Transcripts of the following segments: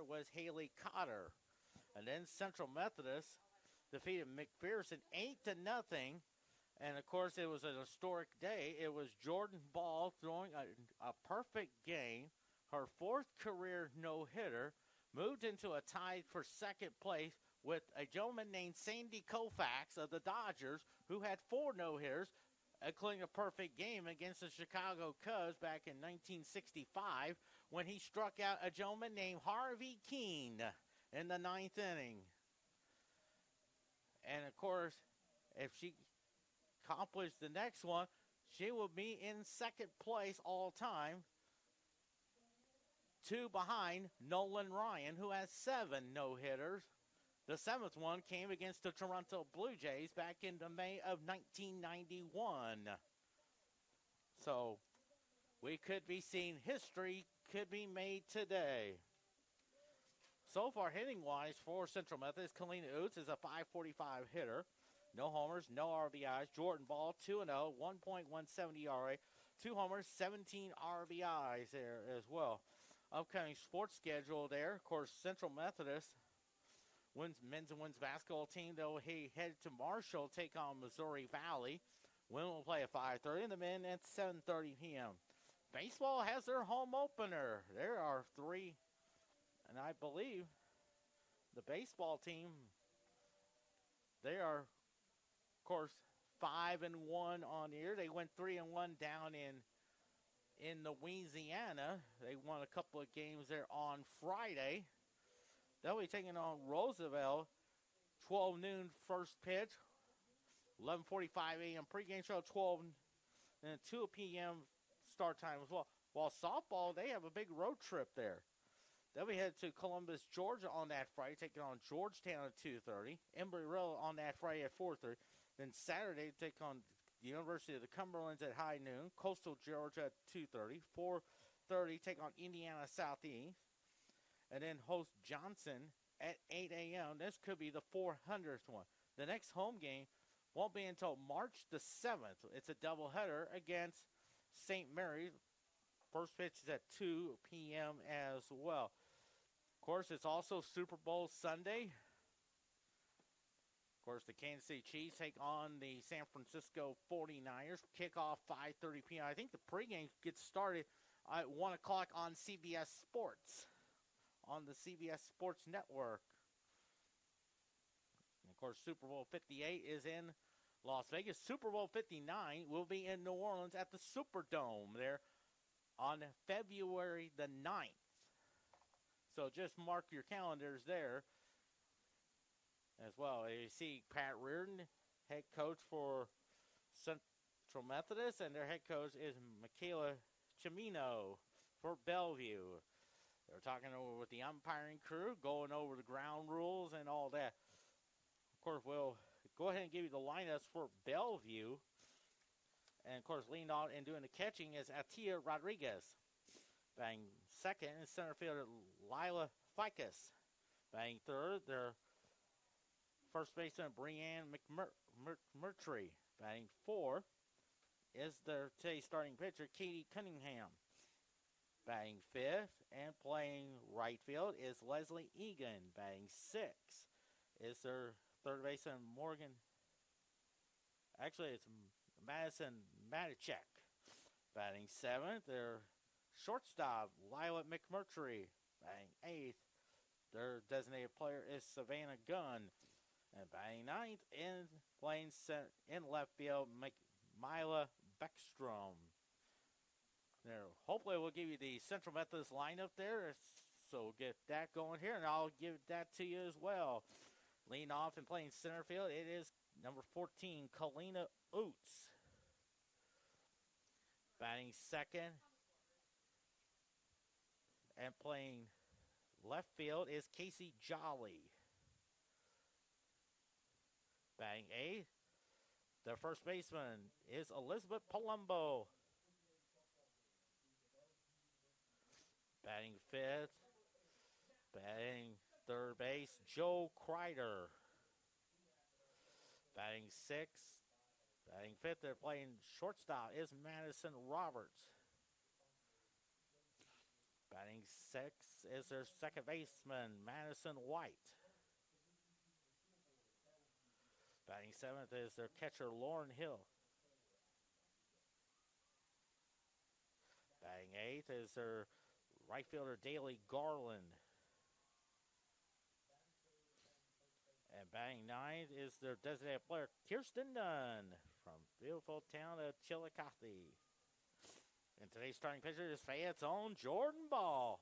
was Haley Cotter. And then Central Methodist defeated McPherson 8-0. And, of course, it was an historic day. It was Jordan Ball throwing a perfect game, her fourth career no-hitter, moved into a tie for second place with a gentleman named Sandy Koufax of the Dodgers, who had 4 no-hitters, including a perfect game against the Chicago Cubs back in 1965 when he struck out a gentleman named Harvey Keene in the 9th inning. And, of course, if she accomplished the next one, she will be in second place all time, 2 behind Nolan Ryan, who has 7 no-hitters. The 7th one came against the Toronto Blue Jays back in May of 1991. So we could be seeing history could be made today. So far, hitting-wise for Central Methodist, Kalina Oots is a .545 hitter. No homers, no RBIs. Jordan Ball, 2-0, 1.17 ERA. 2 homers, 17 RBIs there as well. Upcoming sports schedule there. Of course, Central Methodist men's and women's basketball team, they'll head to Marshall, take on Missouri Valley. Women will play at 5:30, and the men at 7:30 p.m. Baseball has their home opener. There are 3, and I believe the baseball team, they are, of course, 5-1 on the year. They went 3-1 down in Louisiana. They won a couple of games there on Friday. They'll be taking on Roosevelt, 12 noon first pitch, 11:45 a.m. pregame show, 12 and 2 p.m. start time as well. While softball, they have a big road trip there. They'll be headed to Columbus, Georgia on that Friday, taking on Georgetown at 2:30. Embry-Riddle on that Friday at 4:30. Then Saturday, take on the University of the Cumberlands at high noon. Coastal Georgia at 2:30. 4:30, take on Indiana Southeast. And then host Johnson at 8 a.m. This could be the 400th one. The next home game won't be until March the 7th. It's a doubleheader against St. Mary's. First pitch is at 2 p.m. as well. Of course, it's also Super Bowl Sunday. Of course, the Kansas City Chiefs take on the San Francisco 49ers. Kickoff 5:30 p.m. I think the pregame gets started at 1 o'clock on CBS Sports, on the CBS Sports Network. And of course, Super Bowl 58 is in Las Vegas. Super Bowl 59 will be in New Orleans at the Superdome there on February the 9th. So just mark your calendars there as well. You see Pat Reardon, head coach for Central Methodist, and their head coach is Michaela Chimino for Bellevue. They're talking over with the umpiring crew, going over the ground rules and all that. Of course, we'll go ahead and give you the lineups for Bellevue. And, of course, leaned on and doing the catching is Atia Rodriguez. Batting second in center fielder Lila Ficus. Batting third, their first baseman Brianne McMurtry. Batting fourth is their today's starting pitcher Katie Cunningham. Batting fifth and playing right field is Leslie Egan. Batting sixth is their third baseman Morgan. Actually, it's Madison Matichek. Batting seventh, their shortstop Lila McMurtry. Batting eighth, their designated player is Savannah Gunn. And batting ninth and playing in left field, Mila Beckstrom. There, hopefully we'll give you the Central Methodist lineup there, so we'll get that going here, and I'll give that to you as well. Lean off and playing center field, it is number 14, Kalina Oots. Batting second and playing left field is Casey Jolly. Batting eighth, their first baseman is Elizabeth Palumbo. Batting fifth, batting third base, Joe Kreider. Batting sixth, batting fifth, they're playing shortstop is Madison Roberts. Batting sixth is their second baseman, Madison White. Batting seventh is their catcher, Lauren Hill. Batting eighth is their right fielder, Daley Garland. And batting ninth is their designated player, Kirsten Dunn, from beautiful town of Chillicothe. And today's starting pitcher is Fayette's own Jordan Ball.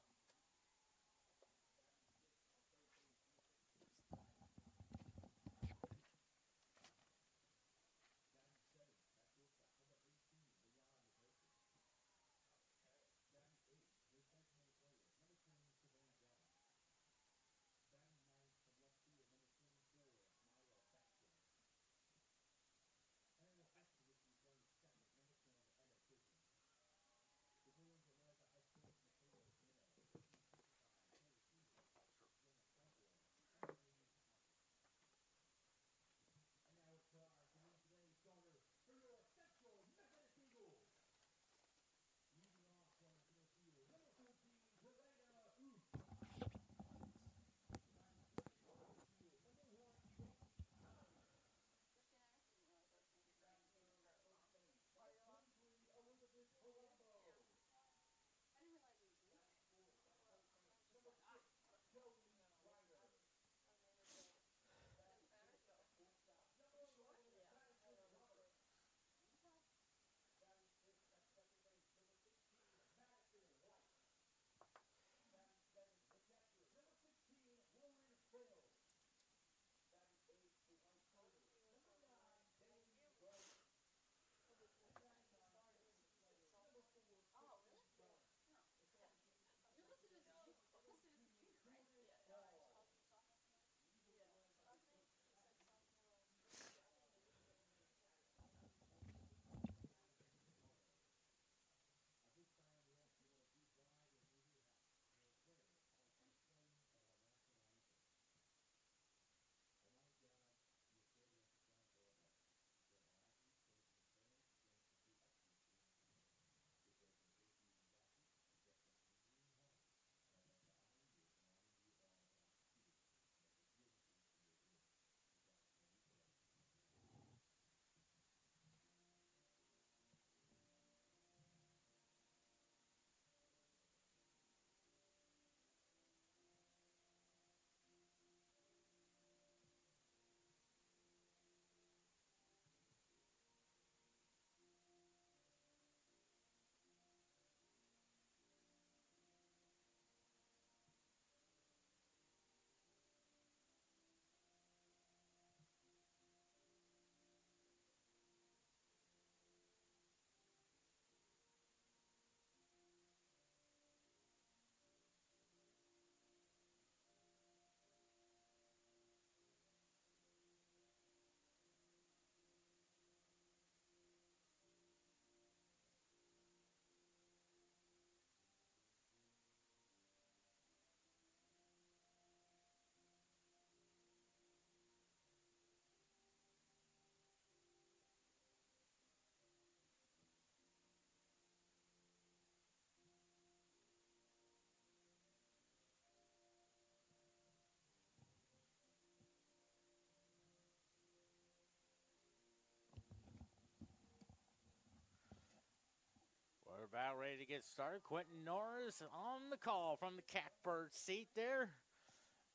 We're about ready to get started. Quentin Norris on the call from the catbird seat there.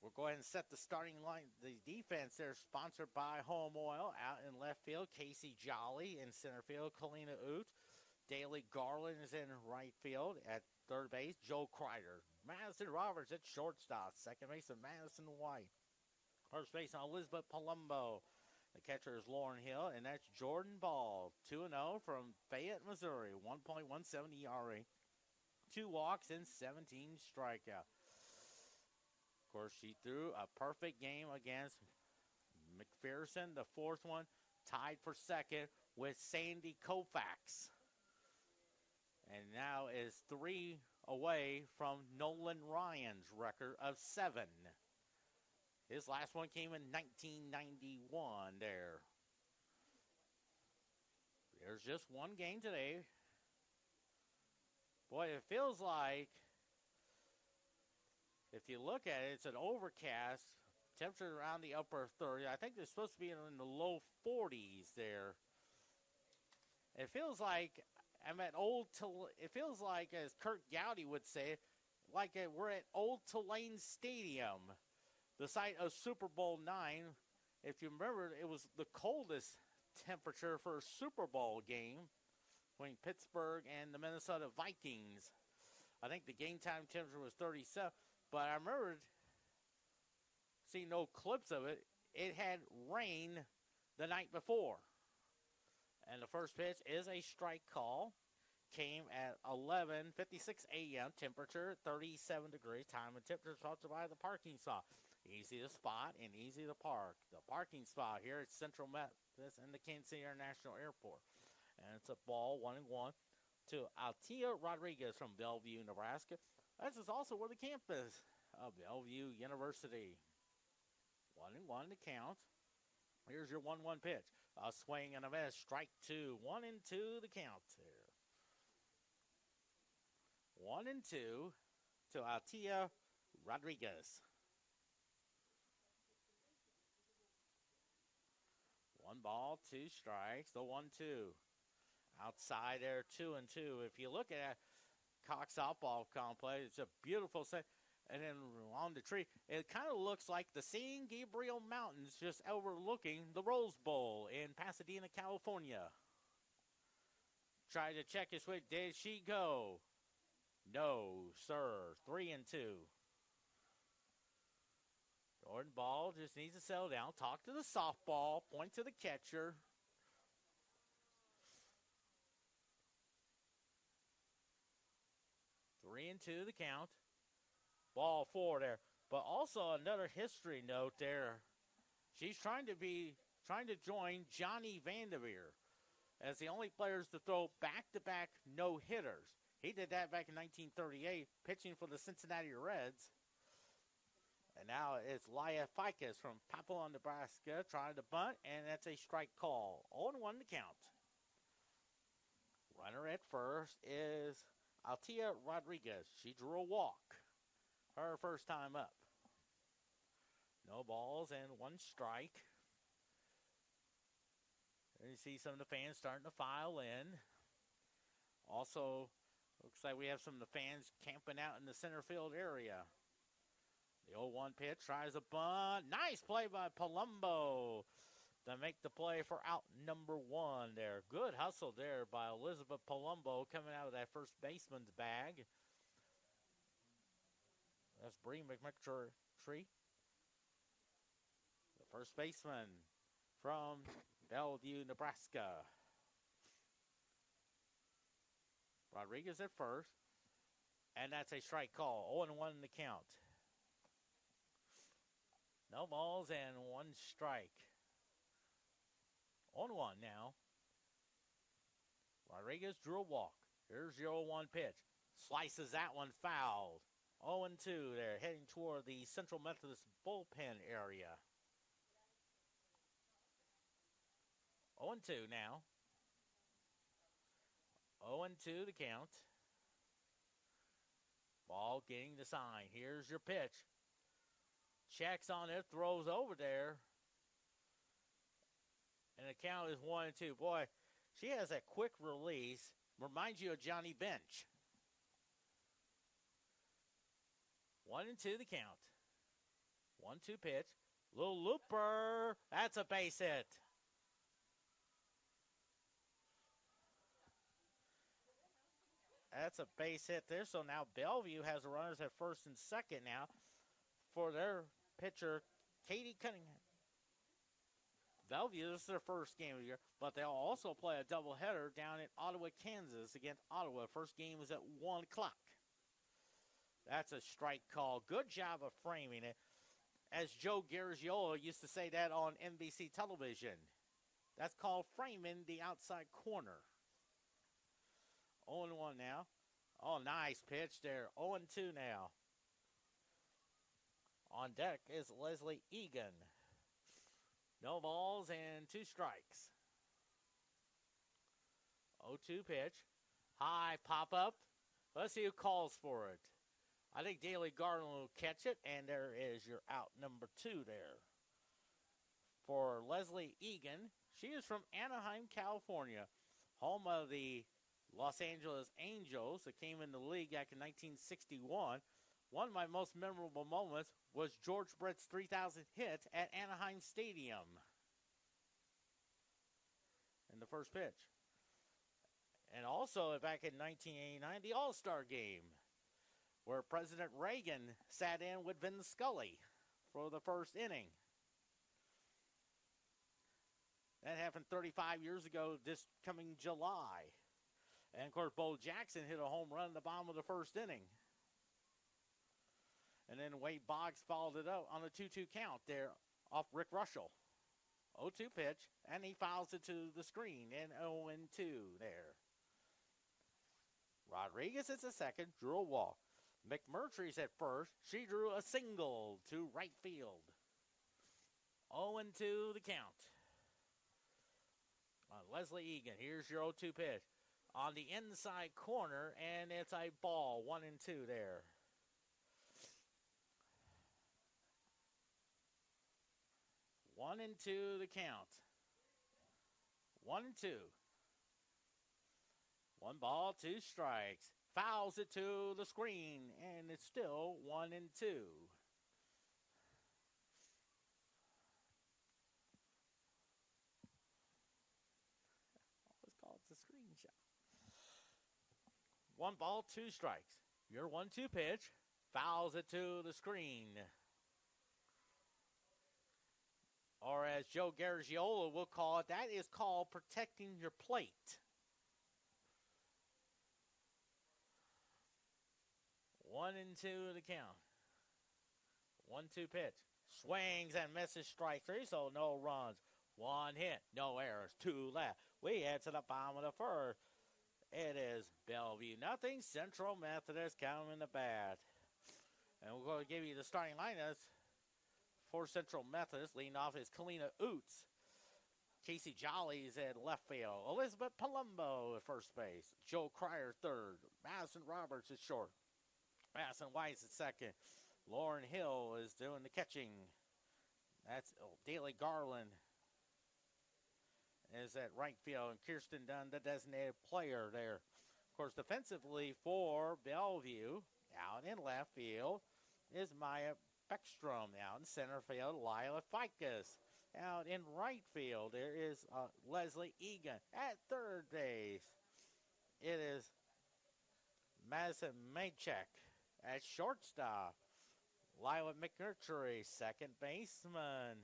We'll go ahead and set the starting line. The defense there is sponsored by Home Oil. Out in left field, Casey Jolly. In center field, Kalina Oot. Daley Garland is in right field. At third base, Joe Kreider. Madison Roberts at shortstop. Second base, Madison White. First base, Elizabeth Palumbo. The catcher is Lauren Hill, and that's Jordan Ball, 2-0 from Fayette, Missouri, 1.17 ERA, 2 walks and 17 strikeouts. Of course, she threw a perfect game against McPherson, the fourth one, tied for second with Sandy Koufax. And now is 3 away from Nolan Ryan's record of 7. His last one came in 1991 there. There's just one game today. Boy, it feels like If you look at it, it's an overcast. Temperature around the upper 30s. I think they're supposed to be in the low 40s there. It feels like I'm at it feels like, as Kurt Gowdy would say, like we're at Old Tulane Stadium, the site of Super Bowl IX. If you remember, it was the coldest temperature for a Super Bowl game between Pittsburgh and the Minnesota Vikings. I think the game time temperature was 37, but I remember seeing no clips of it. It had rain the night before. And the first pitch is a strike call. Came at 11:56 a.m. Temperature 37 degrees. Time and temperature sponsored by the parking spot. Easy to spot and easy to park. The parking spot here at Central Methodist and the Kansas City International Airport. And it's a ball 1-1 to Altia Rodriguez from Bellevue, Nebraska. This is also where the campus of Bellevue University. 1-1 to count. Here's your 1-1 pitch. A swing and a miss. Strike two. 1-2 the count there. 1-2 to Altia Rodriguez. 1 ball, 2 strikes. The 1-2. Outside there, 2-2. If you look at Cox Softball Complex, it's a beautiful set. And then on the tree, it kind of looks like the San Gabriel Mountains just overlooking the Rose Bowl in Pasadena, California. Tried to check his switch. Did she go? No, sir. 3-2. Jordan Ball just needs to settle down. Talk to the softball. Point to the catcher. Three and two the count. Ball 4 there. But also another history note there. She's trying to join Johnny Vanderveer as the only players to throw back-to-back no-hitters. He did that back in 1938, pitching for the Cincinnati Reds. And now it's Laia Ficus from Papillon, Nebraska, trying to bunt, and that's a strike call. 0-1 to count. Runner at first is Altia Rodriguez. She drew a walk. Her first time up. No balls and 1 strike. And you see some of the fans starting to file in. Also, looks like we have some of the fans camping out in the center field area. The 0-1 pitch tries a bunt. Nice play by Palumbo to make the play for out number 1 there. Good hustle there by Elizabeth Palumbo coming out of that first baseman's bag. That's Bree McMurtry, the first baseman from Bellevue, Nebraska. Rodriguez at first, and that's a strike call. 0-1 in the count. No balls and 1 strike. 0-1 now. Rodriguez drew a walk. Here's your 0-1 pitch. Slices that one fouled. 0-2 there, heading toward the Central Methodist bullpen area. 0-2 now. 0-2 the count. Ball getting the sign. Here's your pitch. Checks on it, throws over there. And the count is 1-2. Boy, she has a quick release. Reminds you of Johnny Bench. 1-2 the count. 1-2 pitch. Little looper. That's a base hit. That's a base hit there. So now Bellevue has the runners at first and second now for their pitcher, Katie Cunningham. Bellevue, this is their first game of the year, but they'll also play a doubleheader down in Ottawa, Kansas against Ottawa. First game is at 1 o'clock. That's a strike call. Good job of framing it. As Joe Garagiola used to say that on NBC television. That's called framing the outside corner. 0-1 now. Oh, nice pitch there. 0-2 now. On deck is Leslie Egan. No balls and 2 strikes. 0-2 pitch. High pop up. Let's see who calls for it. I think Daly Garland will catch it, and there is your out number 2 there. For Leslie Egan, she is from Anaheim, California, home of the Los Angeles Angels that came in the league back in 1961. One of my most memorable moments was George Brett's 3,000th hit at Anaheim Stadium in the first pitch. And also back in 1989, the All-Star game, where President Reagan sat in with Vin Scully for the first inning. That happened 35 years ago this coming July. And, of course, Bo Jackson hit a home run in the bottom of the first inning. And then Wade Boggs followed it up on a 2-2 count there off Rick Russell. 0-2 pitch, and he fouls it to the screen, and 0-2 there. Rodriguez is the second, drew a walk. McMurtry's at first. She drew a single to right field. 0-2 the count. Leslie Egan, here's your 0-2 pitch. On the inside corner, and it's a ball. 1-2 there. One and two the count. 1-2. 1 ball, 2 strikes. Fouls it to the screen, and it's still 1-2. Always call it the screenshot. 1 ball, 2 strikes. Your 1-2 pitch fouls it to the screen. Or as Joe Garagiola will call it, that is called protecting your plate. 1-2 the count. 1-2 pitch. Swings and misses strike 3, so no runs. 1 hit, no errors, 2 left. We head to the bottom of the first. It is Bellevue nothing, Central Methodist coming to bat. And we're going to give you the starting lineups for Central Methodist. Leading off is Kalina Oots. Casey Jolly is at left field. Elizabeth Palumbo at first base. Joe Cryer third. Madison Roberts is short. Madison Weiss at second. Lauren Hill is doing the catching. That's Daly Garland is at right field. And Kirsten Dunn, the designated player there. Of course, defensively for Bellevue, out in left field, is Maya Beckstrom. Out in center field, Lila Ficus. Out in right field, there is Leslie Egan. At third base, it is Madison Maychek. At shortstop, Lila McMurtry, second baseman.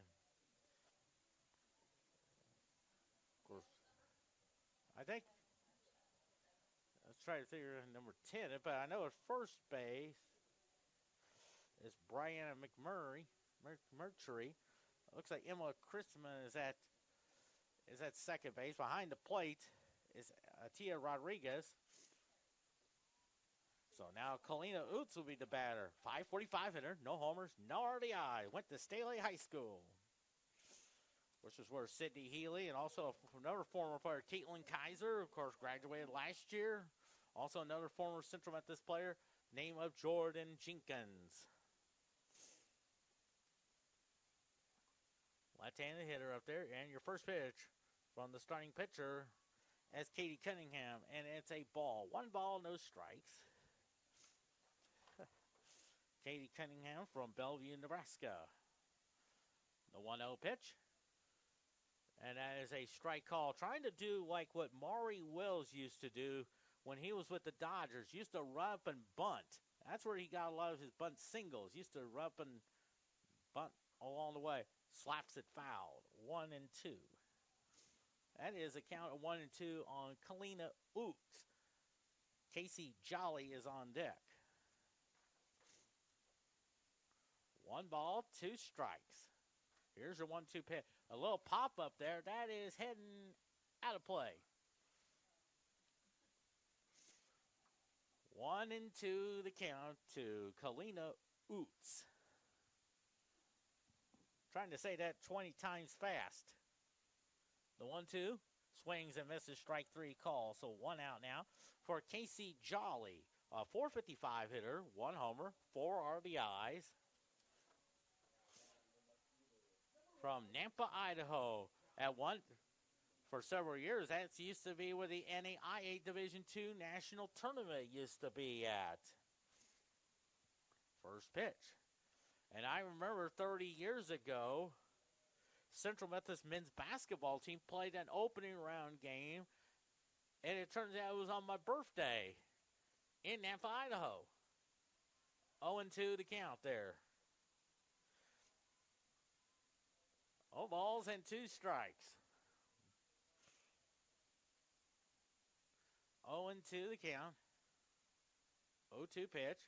Of course, I think, let's try to figure out number 10, but I know at first base is Brianna McMurtry. Looks like Emma Christman is at second base. Behind the plate is Tia Rodriguez. So now Kalina Oots will be the batter. 545 hitter, no homers, no RBI. Went to Staley High School, which is where Sydney Healy and also another former player, Caitlin Kaiser, of course, graduated last year. Also another former Central Methodist player, name of Jordan Jenkins. Left-handed hitter up there, and your first pitch from the starting pitcher as Katie Cunningham, and it's a ball. 1 ball, no strikes. Katie Cunningham from Bellevue, Nebraska. The 1-0 pitch. And that is a strike call. Trying to do like what Maury Wills used to do when he was with the Dodgers. Used to run up and bunt. That's where he got a lot of his bunt singles. Used to run up and bunt along the way. Slaps it fouled. 1-2. That is a count of 1-2 on Kalina Oots. Casey Jolly is on deck. 1 ball, 2 strikes. Here's your 1-2 pitch. A little pop up there. That is heading out of play. 1-2 the count to Kalina Oots. Trying to say that 20 times fast. The 1-2 swings and misses, strike 3 call. So 1 out now for Casey Jolly. A 455 hitter, 1 homer, 4 RBIs. From Nampa, Idaho. At one, for several years, that used to be where the NAIA Division II National Tournament used to be at. First pitch. And I remember 30 years ago, Central Methodist men's basketball team played an opening round game, and it turns out it was on my birthday in Nampa, Idaho. 0-2 the count there. 0 balls and 2 strikes. 0-2 the count. 0-2 pitch.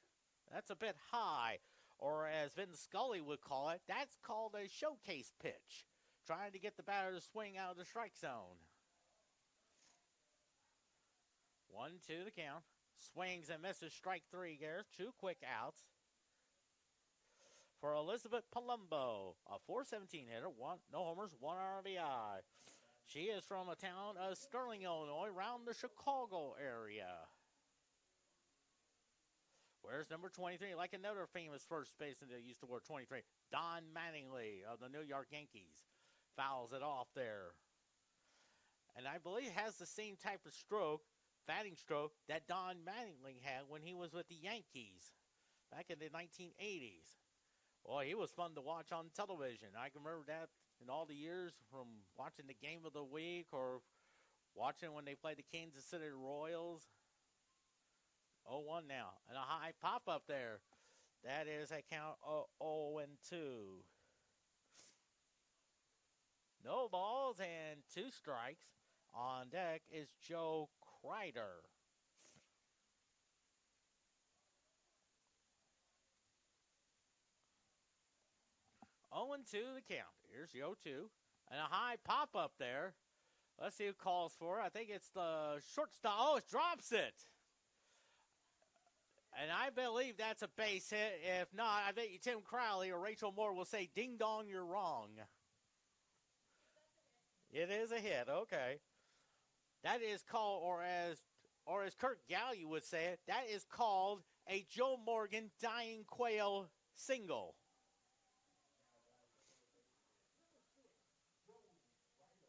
That's a bit high. Or as Vin Scully would call it, that's called a showcase pitch. Trying to get the batter to swing out of the strike zone. 1-2 the count. Swings and misses, strike 3 there. 2 quick outs. For Elizabeth Palumbo, a 417 hitter, no homers, 1 RBI. She is from a town of Sterling, Illinois, around the Chicago area. Where's number 23? Like another famous first baseman that used to wear 23. Don Mattingly of the New York Yankees. Fouls it off there. And I believe has the same type of stroke, batting stroke, that Don Mattingly had when he was with the Yankees back in the 1980s. Boy, he was fun to watch on television. I can remember that in all the years from watching the game of the week or watching when they played the Kansas City Royals. 0-1 now. And a high pop-up there. That is a count of 0-2. No balls and 2 strikes. On deck is Joe Kreider. And 2 the count. Here's the 0-2. And a high pop-up there. Let's see who calls for it. I think it's the shortstop. Oh, it drops it. And I believe that's a base hit. If not, I bet you Tim Crowley or Rachel Moore will say, ding dong, you're wrong. It is a hit, okay. That is called, or as Kurt Galley would say it, that is called a Joe Morgan dying quail single.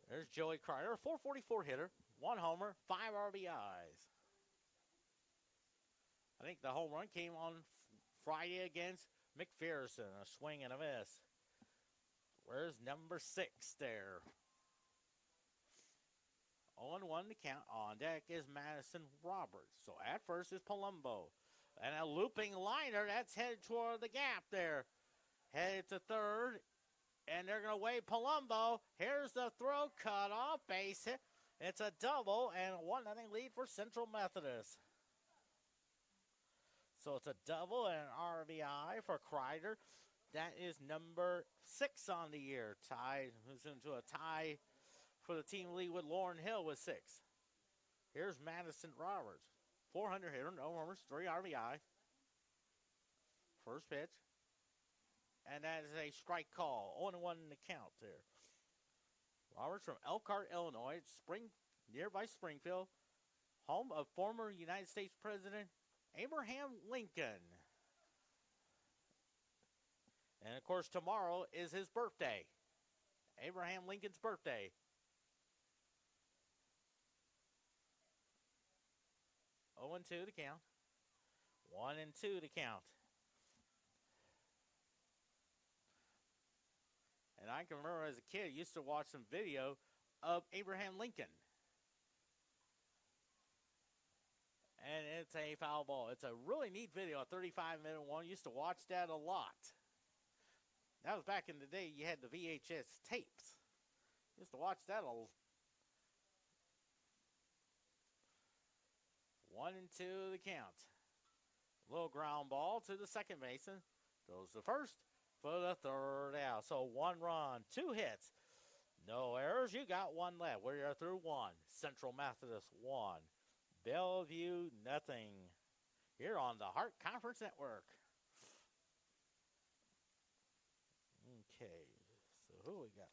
There's Joey Kreider, a 444 hitter, 1 homer, 5 RBIs. I think the home run came on Friday against McPherson, a swing and a miss. Where's number 6 there? 0-1 to count. On deck is Madison Roberts. So at first is Palumbo. And a looping liner, that's headed toward the gap there. Headed to third. And they're going to wait Palumbo. Here's the throw, cut off, base hit. It's a double and a 1-0 lead for Central Methodist. So it's a double and an RBI for Kreider. That is number 6 on the year. Tied, who's into a tie for the team lead with Lauren Hill with 6. Here's Madison Roberts. 400 hitter, no homers, 3 RBI. First pitch. And that is a strike call. 0-1 in the count there. Roberts from Elkhart, Illinois, nearby Springfield, home of former United States President Abraham Lincoln. And, of course, tomorrow is his birthday. Abraham Lincoln's birthday. Oh, 0-2 to count. 1-2 to count. And I can remember as a kid, I used to watch some video of Abraham Lincoln. And it's a foul ball. It's a really neat video, a 35-minute one. Used to watch that a lot. That was back in the day you had the VHS tapes. Used to watch that a lot. 1-2 the count. Little ground ball to the second baseman. Goes to first for the third out. So 1 run, 2 hits. No errors. You got 1 left. We are through 1. Central Methodist 1. Bellevue nothing. Here on the Hart Conference Network. Okay. So who we got?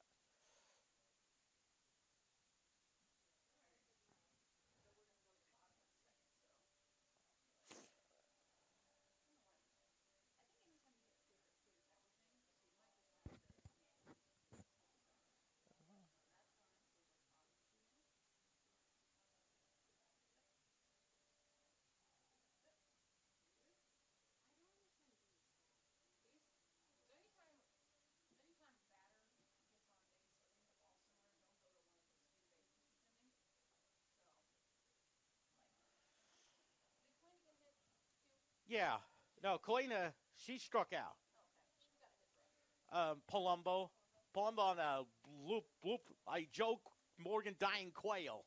Yeah. No, Kalina, she struck out. Palumbo. Palumbo on a loop, a Joe Morgan dying quail.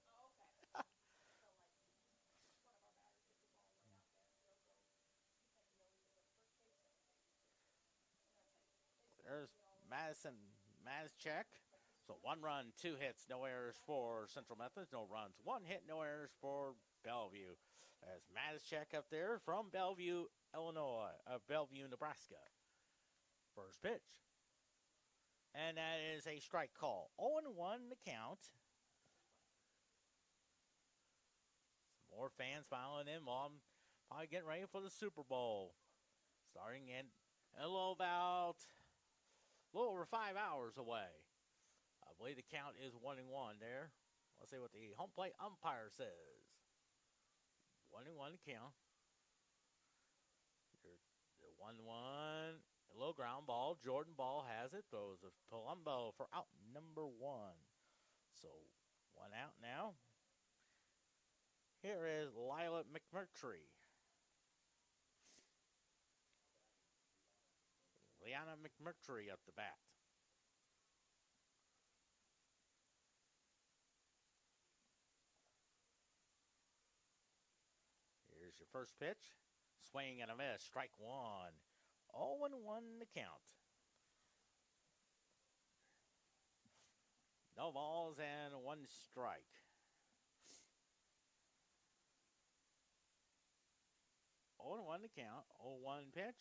There's Madison Mazchek. So 1 run, 2 hits, no errors for Central Methodist. No runs, 1 hit, no errors for Bellevue. As Mazchek up there from Bellevue, Illinois, Bellevue, Nebraska. First pitch. And that is a strike call. 0-1 the count. Some more fans filing in while I'm probably getting ready for the Super Bowl. Starting in a little over 5 hours away. I believe the count is 1-1 there. Let's see what the home plate umpire says. 1-1 the count. The 1-1. A little ground ball. Jordan Ball has it. Throws a Palumbo for out number 1. So 1 out now. Here is Lila McMurtry. Liana McMurtry at the bat. Here's your first pitch. Swing and a miss. Strike 1. 0-1 the count. No balls and 1 strike. Oh, 1 the count. 0-1 pitch.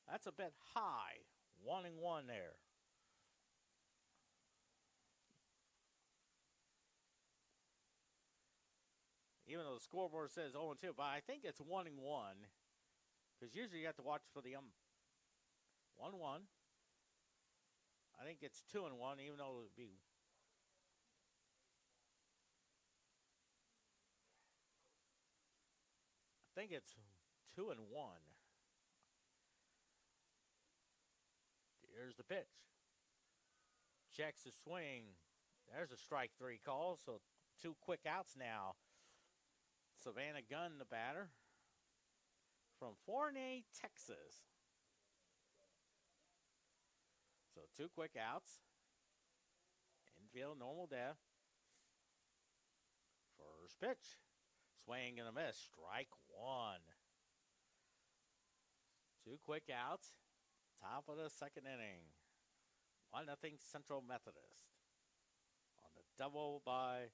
That's a bit high. 1-1 there. Even though the scoreboard says 0-2, but I think it's 1-1. Because usually you have to watch for the 1-1. I think it's 2-1, even though it would be. I think it's 2-1. Here's the pitch. Checks the swing. There's a strike 3 call, so 2 quick outs now. Savannah Gunn, the batter, from Forney, Texas. So 2 quick outs. Infield, normal death. First pitch. Swing and a miss. Strike 1. 2 quick outs. Top of the second inning. 1-0 Central Methodist. On the double by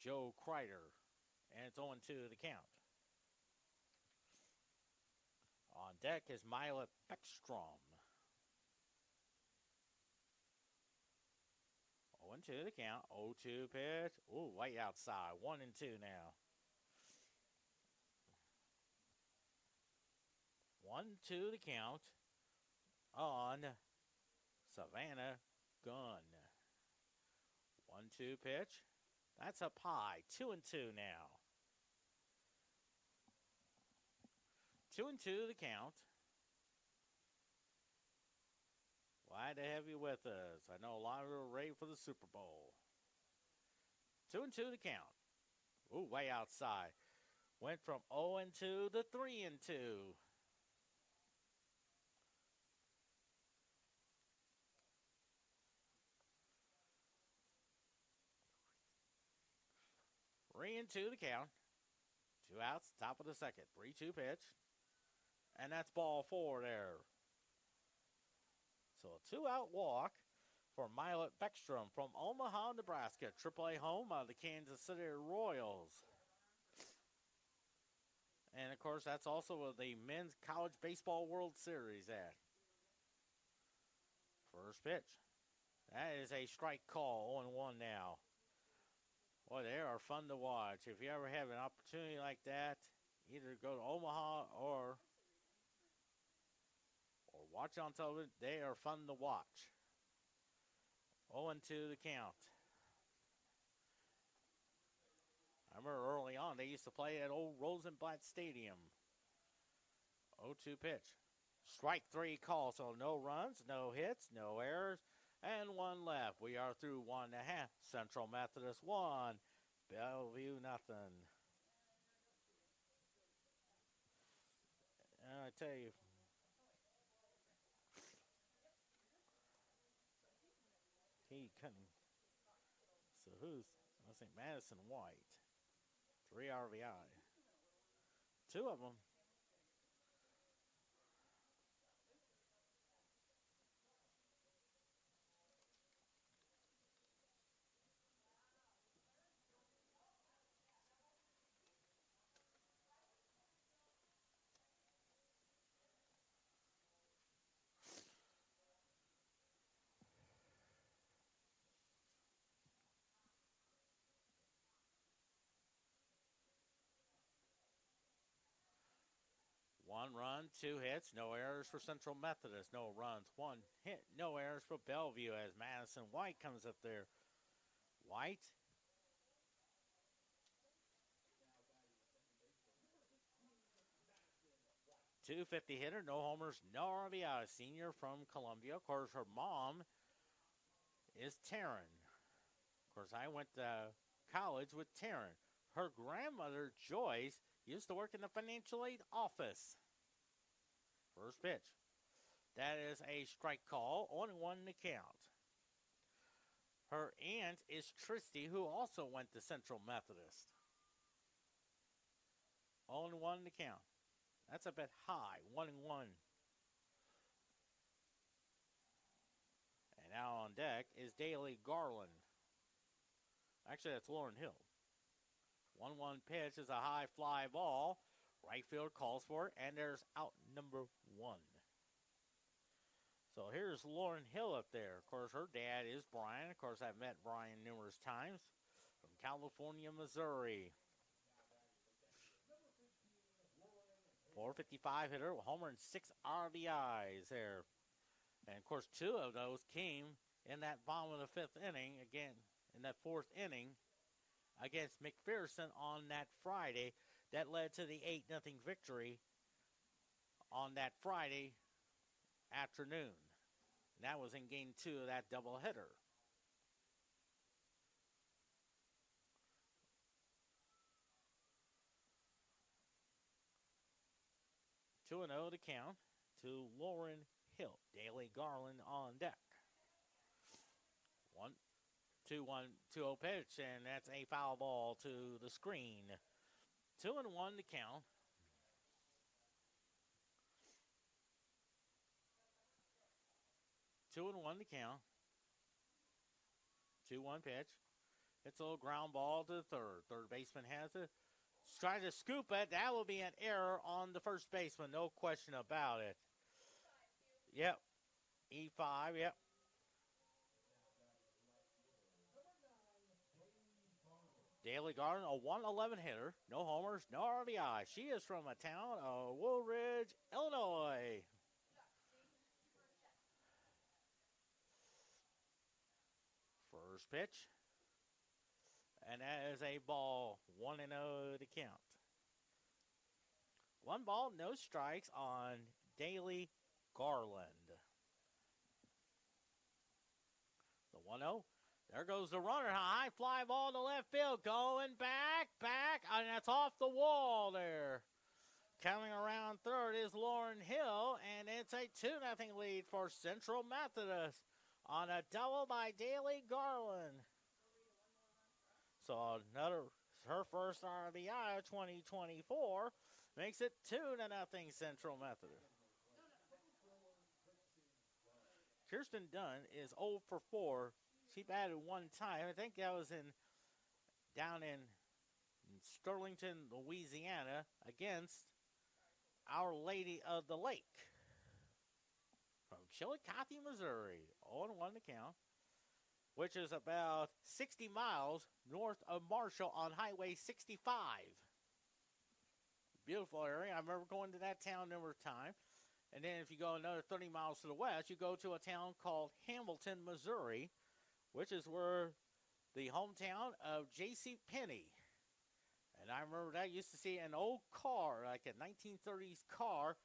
Joe Kreider. And it's 0-2 the count. On deck is Mila Beckstrom. 0-2 the count. 0-2 pitch. Ooh, way outside. 1-2 now. 1-2 the count on Savannah Gunn. 1-2 pitch. That's up high. 2-2 now. 2-2 the count. Glad to have you with us. I know a lot of you are ready for the Super Bowl. 2-2 the count. Ooh, way outside. Went from 0-2 to 3-2. 3-2 the count. 2 outs, top of the second. 3-2 pitch. And that's ball 4 there. So a 2-out walk for Milet Beckstrom from Omaha, Nebraska. AAA home of the Kansas City Royals. And, of course, that's also the Men's College Baseball World Series at. First pitch. That is a strike call, 0-1 now. Boy, they are fun to watch. If you ever have an opportunity like that, either go to Omaha or watch on television, they are fun to watch. 0-2 the count. I remember early on, they used to play at old Rosenblatt Stadium. 0-2 pitch. Strike 3 call, so no runs, no hits, no errors, and 1 left. We are through 1.5. Central Methodist 1, Bellevue nothing. I tell you. He Cunning. So who's, I think Madison White. 3 RBI. 2 of them. One run, 2 hits, no errors for Central Methodist. No runs, 1 hit, no errors for Bellevue as Madison White comes up there. White. .250 hitter, no homers, no RBI. Senior from Columbia. Of course, her mom is Taryn. Of course, I went to college with Taryn. Her grandmother, Joyce, used to work in the financial aid office. First pitch. That is a strike call. 0-1 to count. Her aunt is Christy, who also went to Central Methodist. 0-1 to count. That's a bit high. 1-1. And now on deck is Daly Garland. Actually, that's Lauren Hill. 1-1 pitch is a high fly ball. Right field calls for it, and there's out number 1. So here's Lauren Hill up there. Of course, her dad is Brian. Of course, I've met Brian numerous times from California, Missouri. 455 hitter, homer and 6 RBIs there. And, of course, 2 of those came in that bottom of the 5th inning, again, in that 4th inning against McPherson on that Friday. That led to the 8-0 victory on that Friday afternoon. And that was in Game 2 of that doubleheader. 2-0 to count to Lauren Hill. Daly Garland on deck. 1-2-1-2-0 pitch, and that's a foul ball to the screen. 2-1 to count. Two and 1 to count. 2-1 pitch. It's a little ground ball to the third. Third baseman has it. Trying to scoop it. That will be an error on the first baseman. No question about it. Yep. E5, yep. Daly Garland, a 111 hitter. No homers, no RBI. She is from a town of Woolridge, Illinois. First pitch. And that is a ball, 1-0 to count. 1 ball, no strikes on Daly Garland. The 1-0. There goes the runner. High fly ball to left field. Going back. And that's off the wall there. Coming around third is Lauren Hill. And it's a 2-0 lead for Central Methodist on a double by Daly Garland. So her first RBI of 2024 makes it 2-0 Central Methodist. Kirsten Dunn is 0 for 4. She batted 1 time. I think that was down in Sterlington, Louisiana, against Our Lady of the Lake from Chillicothe, Missouri. 0-1 to count, which is about 60 miles north of Marshall on Highway 65. Beautiful area. I remember going to that town numerous times. And then if you go another 30 miles to the west, you go to a town called Hamilton, Missouri, which is where the hometown of J.C. Penney. And I remember that. I used to see an old car, like a 1930s car,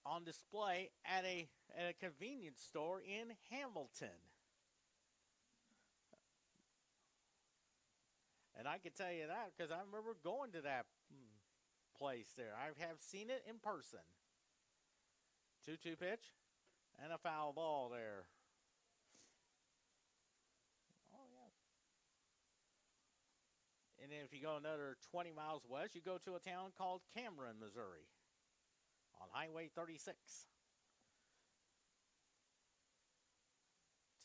on display at a convenience store in Hamilton. And I can tell you that because I remember going to that place there. I have seen it in person. 2-2 pitch. And a foul ball there. Oh, yeah. And then if you go another 20 miles west, you go to a town called Cameron, Missouri, on Highway 36.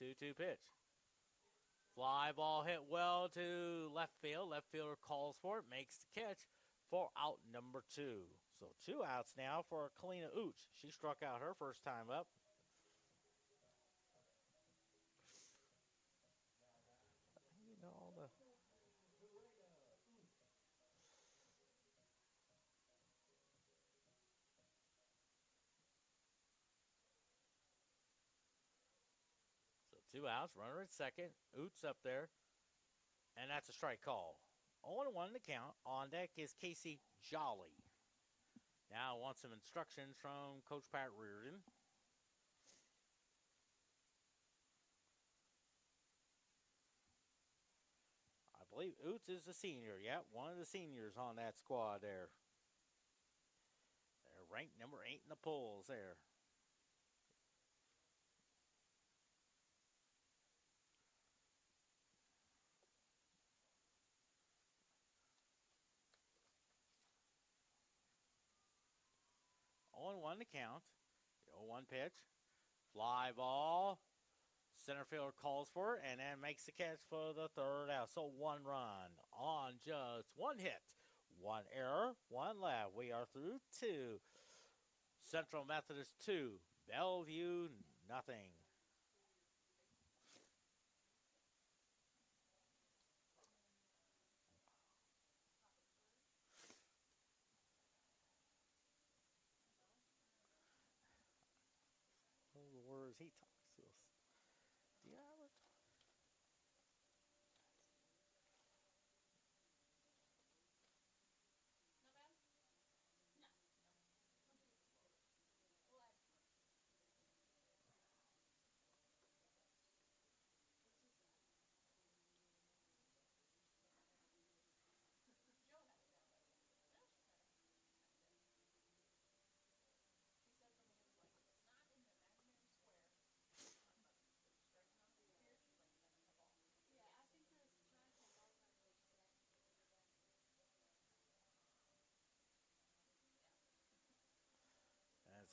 2-2 pitch. Fly ball hit well to left field. Left fielder calls for it, makes the catch for out number 2. So 2 outs now for Kalina Ooch. She struck out her first time up. So 2 outs, runner at second. Oots up there. And that's a strike call. 0-1 to count. On deck is Casey Jolly. Now I want some instructions from Coach Pat Reardon. I believe Oots is a senior. Yeah, one of the seniors on that squad there. They're ranked number 8 in the polls there. On 1 to count. The 0-1 pitch. Fly ball. Center fielder calls for it and then makes the catch for the third out. So 1 run on just 1 hit. 1 error, 1 left. We are through 2. Central Methodist 2. Bellevue nothing. The words he talks to us. Do you have it?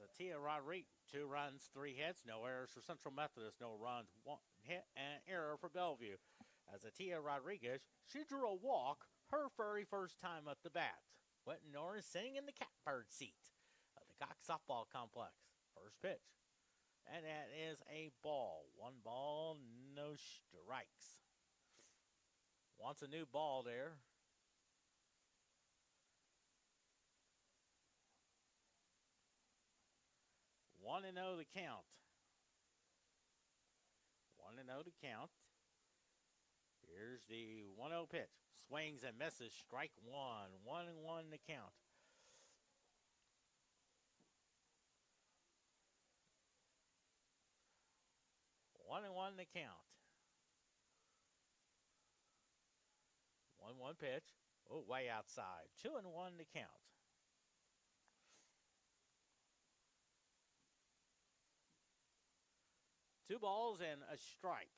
As Tia Rodriguez, 2 runs, 3 hits, no errors for Central Methodist, no runs, 1 hit, and error for Bellevue. As Tia Rodriguez, she drew a walk her very first time at the bat. Quentin Norris sitting in the catbird seat of the Cox softball complex. First pitch. And that is a ball. 1 ball, no strikes. Wants a new ball there. 1-0 to count. 1-0 to count. Here's the 1-0 pitch. Swings and misses. Strike 1. 1-1 to count. One to count. 1-1 pitch. Oh, way outside. 2-1 to count. Two balls and a strike.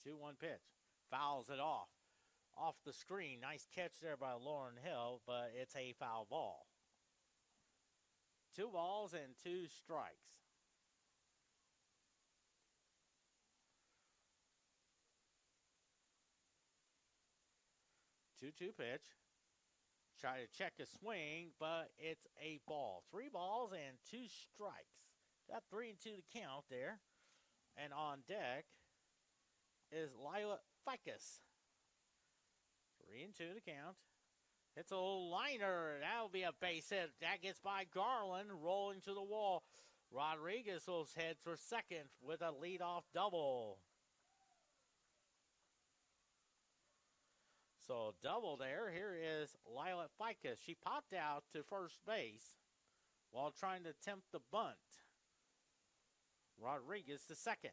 2-1 pitch. Fouls it off. Off the screen. Nice catch there by Lauren Hill, but it's a foul ball. 2 balls and 2 strikes. Two-two pitch. Try to check a swing, but it's a ball. 3 balls and 2 strikes. Got 3-2 to count there. And on deck is Lila Ficus. 3-2 to count. It's a little liner. That'll be a base hit. That gets by Garland, rolling to the wall. Rodriguez will head for second with a leadoff double. So double there. Here is Lila Ficus. She popped out to first base while trying to attempt the bunt. Rodriguez to second.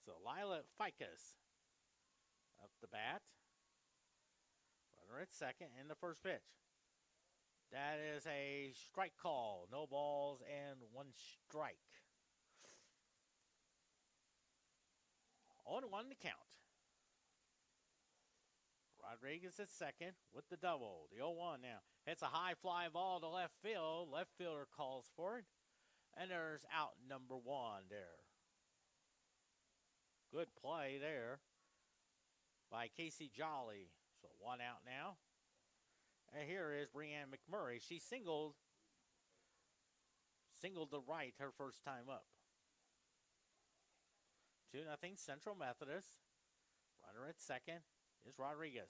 So Lila Ficus up the bat. Runner at second in the first pitch. That is a strike call. No balls and one strike. 0-1 to count. Rodriguez at second with the double. The 0-1 now. It's a high fly ball to left field. Left fielder calls for it. And there's out number 1 there. Good play there by Casey Jolly. So 1 out now. And here is Brianne McMurray. She singled to right her first time up. 2-0 Central Methodist. Runner at second is Rodriguez.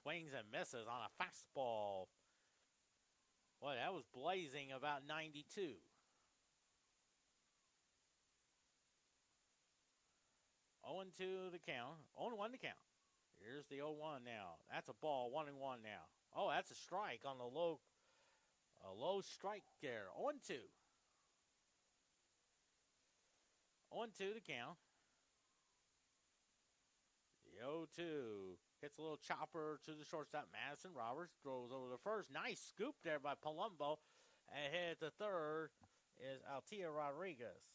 Swings and misses on a fastball. Boy, that was blazing about 92. 0-2 the count. 0-1 the count. Here's the 0-1 now. That's a ball. 1-1 now. Oh, that's a strike on the low strike there. 0-2. 0-2 the count. The 0-2 hits a little chopper to the shortstop. Madison Roberts throws over the first. Nice scoop there by Palumbo. And hit the third is Altia Rodriguez.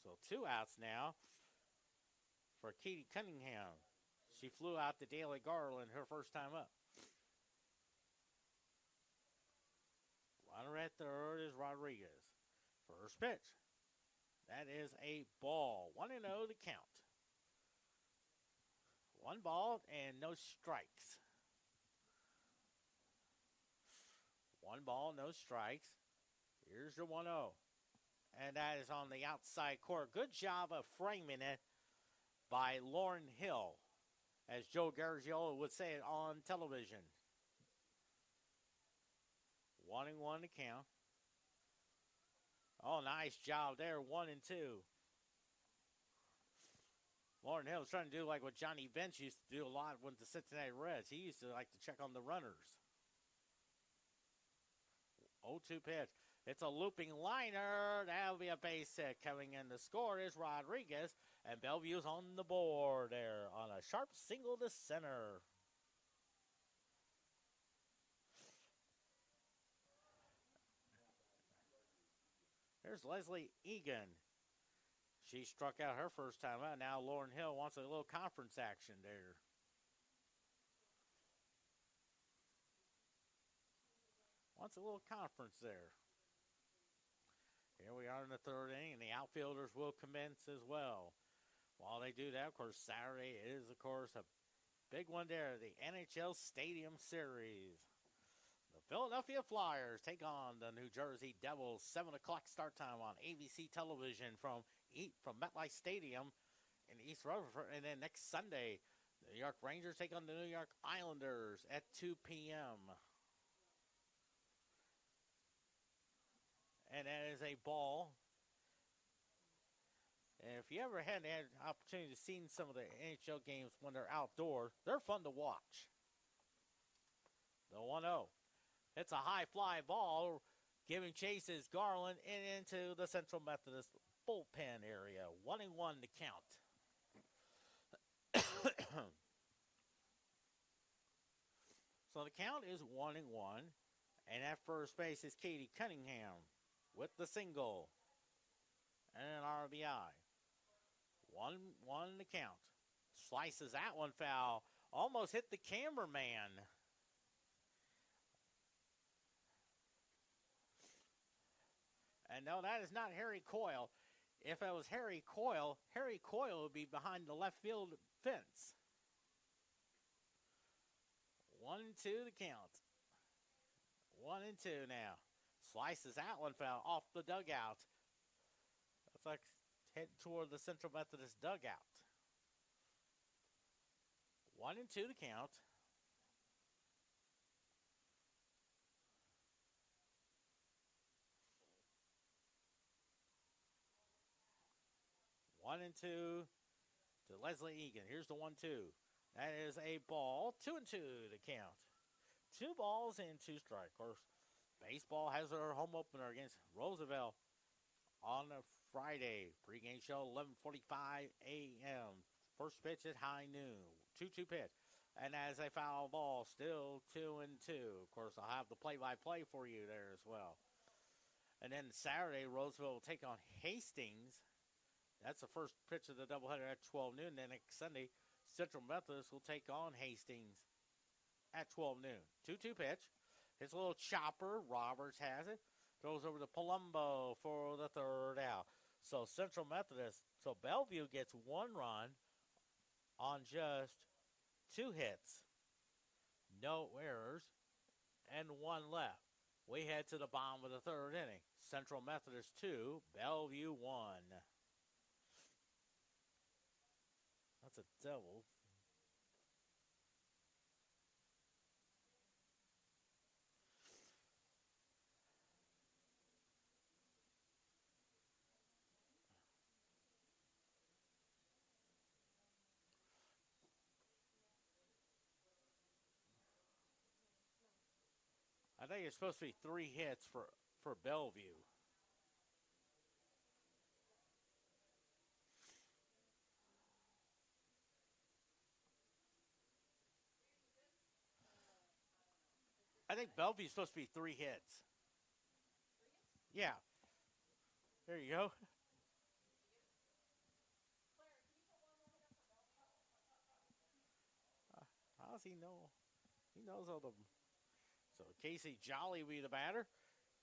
So 2 outs now for Katie Cunningham. She flew out to Daly Garland her first time up. Runner at third is Rodriguez. First pitch. That is a ball. 1-0 the count. 1 ball and no strikes. 1 ball, no strikes. Here's your 1-0. And that is on the outside court. Good job of framing it by Lauren Hill, as Joe Garagiola would say it on television. 1-1 to count. Oh, nice job there. 1-2. Lauren Hill was trying to do like what Johnny Bench used to do a lot with the Cincinnati Reds. He used to like to check on the runners. 0-2 pitch. It's a looping liner. That'll be a base hit. Coming in the score is Rodriguez. And Bellevue's on the board there on a sharp single to center. Here's Leslie Egan. She struck out her first time out. Now Lauren Hill wants a little conference action there. Wants a little conference there. Here we are in the third inning, and the outfielders will commence as well. While they do that, of course, Saturday is, of course, a big one there, the NHL Stadium Series. The Philadelphia Flyers take on the New Jersey Devils. 7 o'clock start time on ABC television from MetLife Stadium in East Rutherford. And then next Sunday, the New York Rangers take on the New York Islanders at 2 p.m. And that is a ball. And if you ever had an opportunity to see some of the NHL games when they're outdoors, they're fun to watch. The 1-0. It's a high fly ball. Giving chase is Garland and into the Central Methodist bullpen area. 1-1 to count. So the count is 1-1. And at first base is Katie Cunningham with the single and an RBI. 1-1 to count. Slices that one foul. Almost hit the cameraman. And no, that is not Harry Coyle. If it was Harry Coyle would be behind the left field fence. 1-2 to count. 1-2 now. Slices that one foul off the dugout. Looks like head toward the Central Methodist dugout. 1-2 to count. One and two to Leslie Egan. Here's the 1-2. That is a ball. 2-2 to count. 2 balls and 2 strikes. Of course, baseball has their home opener against Roosevelt on Friday. Pre-game show 11:45 a.m. First pitch at high noon. 2-2 pitch. And as a foul ball, still 2-2. Of course, I'll have the play-by-play for you there as well. And then Saturday, Roseville will take on Hastings. That's the first pitch of the doubleheader at 12 noon. Then next Sunday, Central Methodist will take on Hastings at 12 noon. 2-2 pitch. His little chopper, Roberts has it. Throws over to Palumbo for the third out. So Central Methodist, so Bellevue gets 1 run on just 2 hits. No errors and 1 left. We head to the bottom of the third inning. Central Methodist 2, Bellevue 1. That's a double. I think it's supposed to be 3 hits for Bellevue. I think Bellevue's supposed to be 3 hits. Yeah. There you go. How does he know? He knows all the. So Casey Jolly will be the batter.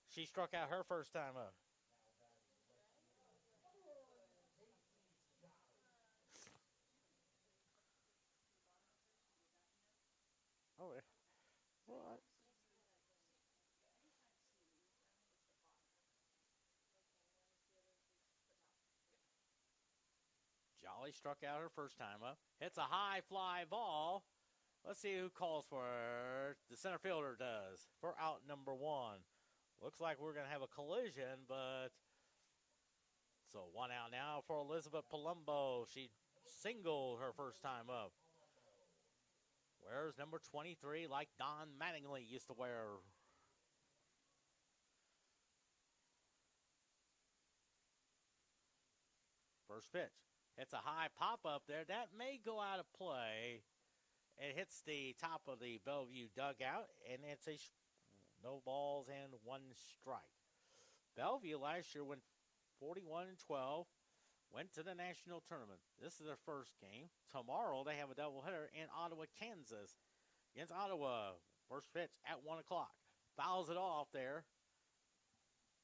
She struck out her first time up. Oh, yeah. What? Jolly struck out her first time up. Hits a high fly ball. Let's see who calls for it. The center fielder does for out number 1. Looks like we're going to have a collision, but so 1 out now for Elizabeth Palumbo. She singled her first time up. Wears number 23 like Don Mattingly used to wear. First pitch. It's a high pop-up there. That may go out of play. It hits the top of the Bellevue dugout, and it's a no balls and 1 strike. Bellevue last year went 41-12, went to the national tournament. This is their first game. Tomorrow they have a doubleheader in Ottawa, Kansas, against Ottawa. First pitch at 1 o'clock. Fouls it off there.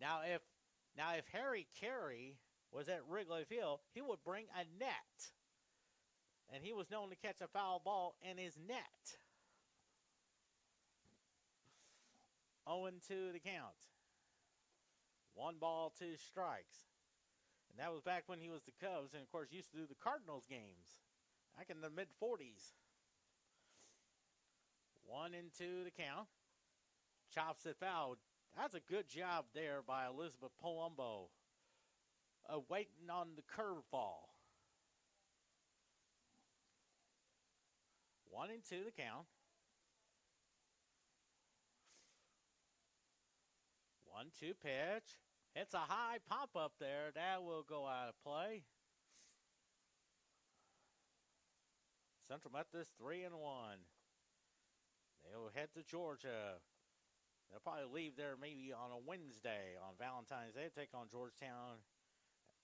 Now if Harry Carey was at Wrigley Field, he would bring a net. And he was known to catch a foul ball in his net. 0-2 the count. 1 ball, 2 strikes. And that was back when he was the Cubs and, of course, used to do the Cardinals games back in the mid-40s. 1-2 the count. Chops it foul. That's a good job there by Elizabeth Palumbo. Waiting on the curveball. 1-2 the count. 1-2 pitch. It's a high pop up there. That will go out of play. Central Methodist 3-1. They'll head to Georgia. They'll probably leave there maybe on a Wednesday on Valentine's Day. Take on Georgetown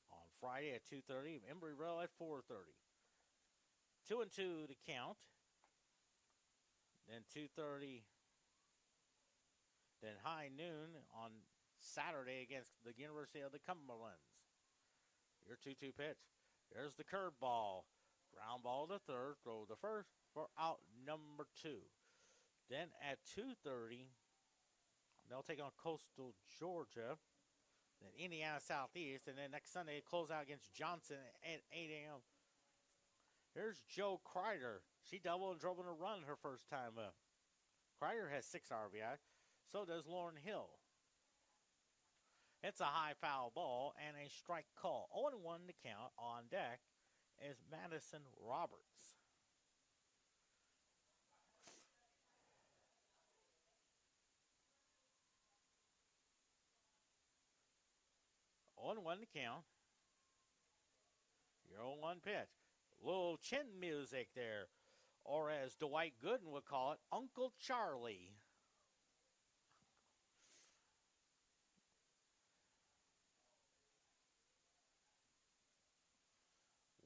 on Friday at 2:30. Embry-Riddle at 4:30. 2-2 the count. Then 2:30. Then high noon on Saturday against the University of the Cumberlands. Your 2-2 pitch. There's the curveball. Ground ball to third. Throw the first for out number 2. Then at 2:30, they'll take on Coastal Georgia. Then Indiana Southeast. And then next Sunday, close out against Johnson at 8 a.m. Here's Joe Kreider. She doubled and drove in a run her first time up. Kreider has 6 RBI. So does Lauren Hill. It's a high foul ball and a strike call. 0-1 to count. On deck is Madison Roberts. On 1 to count. 0-1 pitch. Little chin music there. Or as Dwight Gooden would call it, Uncle Charlie.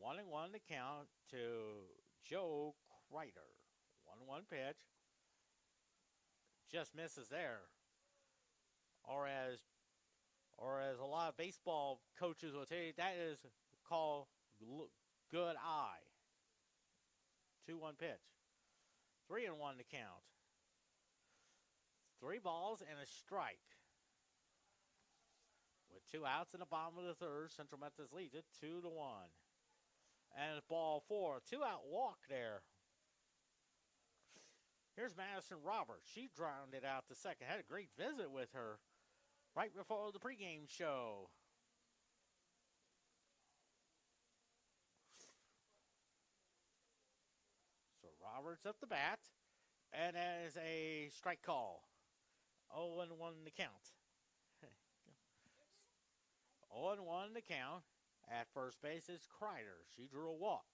1-1 to count to Joe Kreider. 1-1 pitch. Just misses there. Or as a lot of baseball coaches will tell you, that is called good eye. 2-1 pitch. 3-1 to count. 3 balls and a strike. With 2 outs in the bottom of the third, Central Methodist leads it 2-1. And ball 4, 2-out walk there. Here's Madison Roberts. She drowned it out the second. Had a great visit with her right before the pregame show. So Roberts at the bat. And as a strike call. 0-1 to count. 0-1 to count. At first base is Kreider. She drew a walk.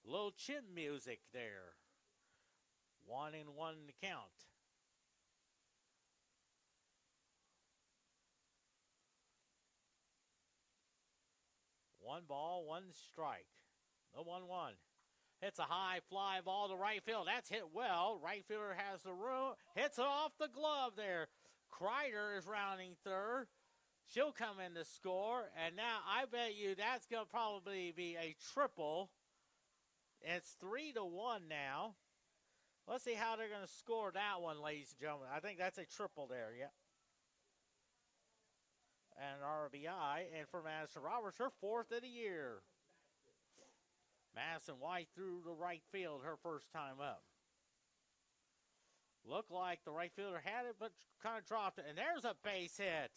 Little chin music there. 1-1 to count. One ball, 1 strike. The 1-1. Hits a high fly ball to right field. That's hit well. Right fielder has the room. Hits it off the glove there. Kreider is rounding third. She'll come in to score. And now I bet you that's going to probably be a triple. It's 3-1 now. Let's see how they're going to score that one, ladies and gentlemen. I think that's a triple there, yep. And RBI. And for Madison Roberts, her 4th of the year. Madison White through the right field her first time up. Looked like the right fielder had it, but kind of dropped it. And there's a base hit.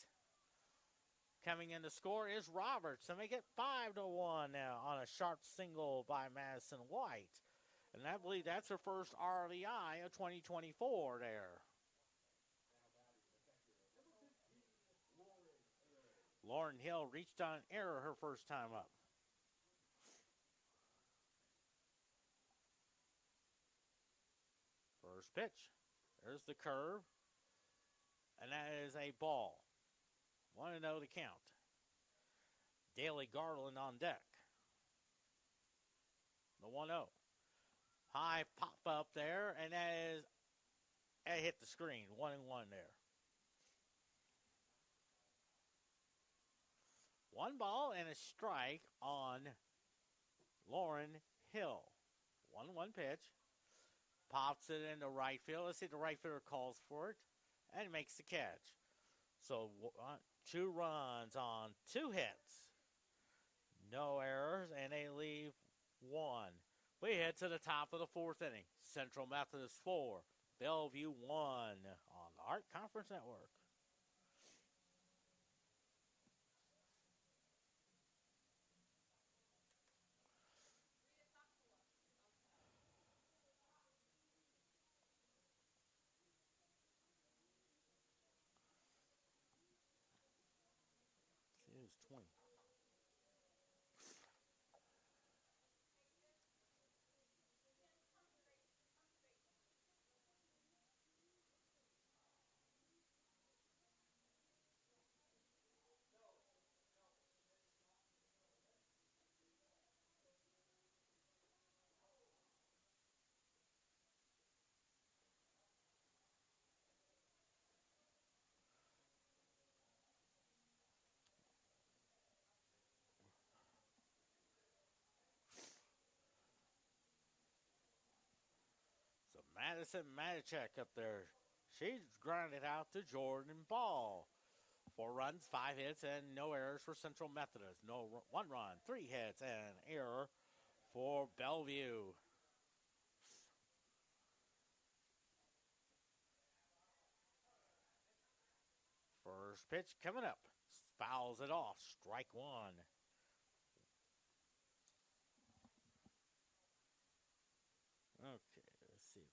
Coming in to score is Roberts to make it 5-1 now on a sharp single by Madison White. And I believe that's her first RBI of 2024 there. Lauren Hill reached on error her first time up. First pitch. There's the curve. And that is a ball. 1-0 to count. Daly Garland on deck. The 1-0. High pop up there, and that hit the screen. 1-1 there. 1 ball and a strike on Lauren Hill. 1-1 pitch. Pops it into right field. Let's see if the right fielder calls for it. And makes the catch. So 2 runs on 2 hits. No errors, and they leave 1. We head to the top of the 4th inning. Central Methodist 4, Bellevue 1 on the Art Conference Network. It is 20. Madison Matichek up there. She's grounded out to Jordan Ball. 4 runs, 5 hits, and no errors for Central Methodist. 1 run, 3 hits, and an error for Bellevue. First pitch coming up. Fouls it off. Strike 1. Okay, let's see.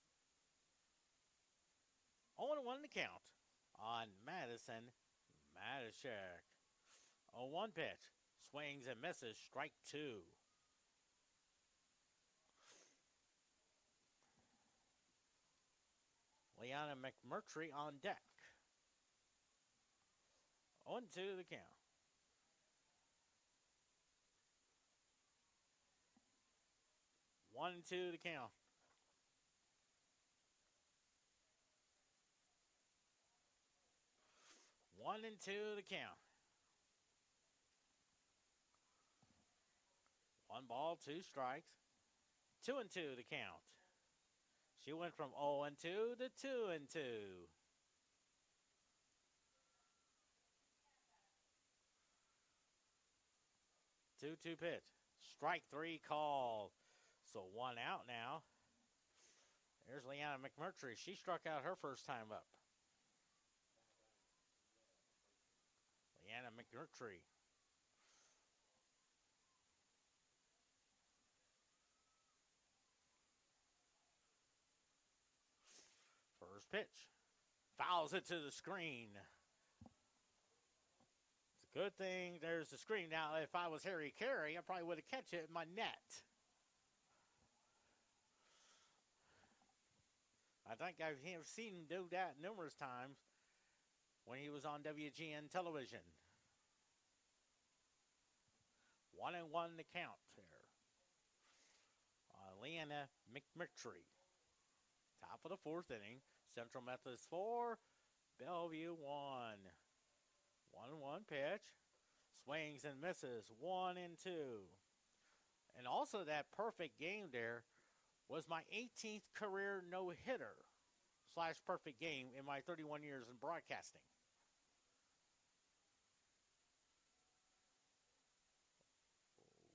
0-1 to count on Madison Matichek. 0-1 pitch. Swings and misses. Strike 2. Leanna McMurtry on deck. 0-2 the count. 1-2 the count. 1-2 the count. 1 ball, 2 strikes. 2-2 the count. She went from 0-2 to 2-2. 2-2 pitch. Strike 3 called. So 1 out now. There's Leanna McMurtry. She struck out her first time up. Leanna McMurtry. First pitch. Fouls it to the screen. It's a good thing there's the screen. Now, if I was Harry Carey, I probably would have catch it in my net. I think I've seen him do that numerous times when he was on WGN television. 1-1 the count there. Leanna McMurtry. Top of the 4th inning. Central Methodist 4, Bellevue 1. 1-1 pitch. Swings and misses. 1-2. And also that perfect game there was my 18th career no-hitter / perfect game in my 31 years in broadcasting.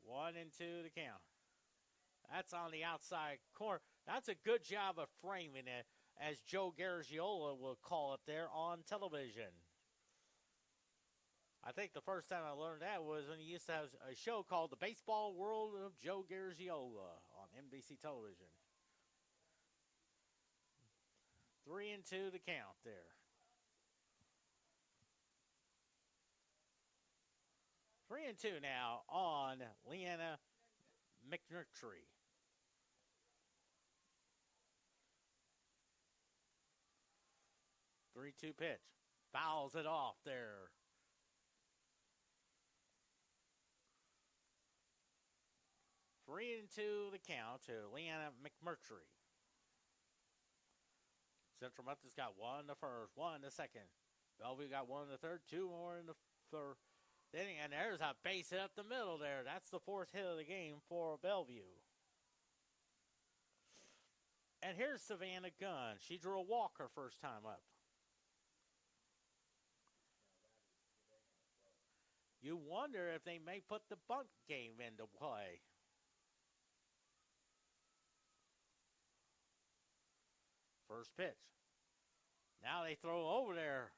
1-2 the count. That's on the outside corner. That's a good job of framing it, as Joe Garagiola will call it there on television. I think the first time I learned that was when he used to have a show called The Baseball World of Joe Garagiola on NBC television. 3-2 the count there. 3-2 now on Leanna McMurtry. 3-2 pitch. Fouls it off there. Three and 2 the count to Leanna McMurtry. Central Methodist got 1 in the first, 1 in the second. Bellevue got 1 in the third, 2 more in the third inning. And there's a base hit up the middle there. That's the 4th hit of the game for Bellevue. And here's Savannah Gunn. She drew a walk her first time up. You wonder if they may put the bunt game into play. First pitch. Now they throw over there.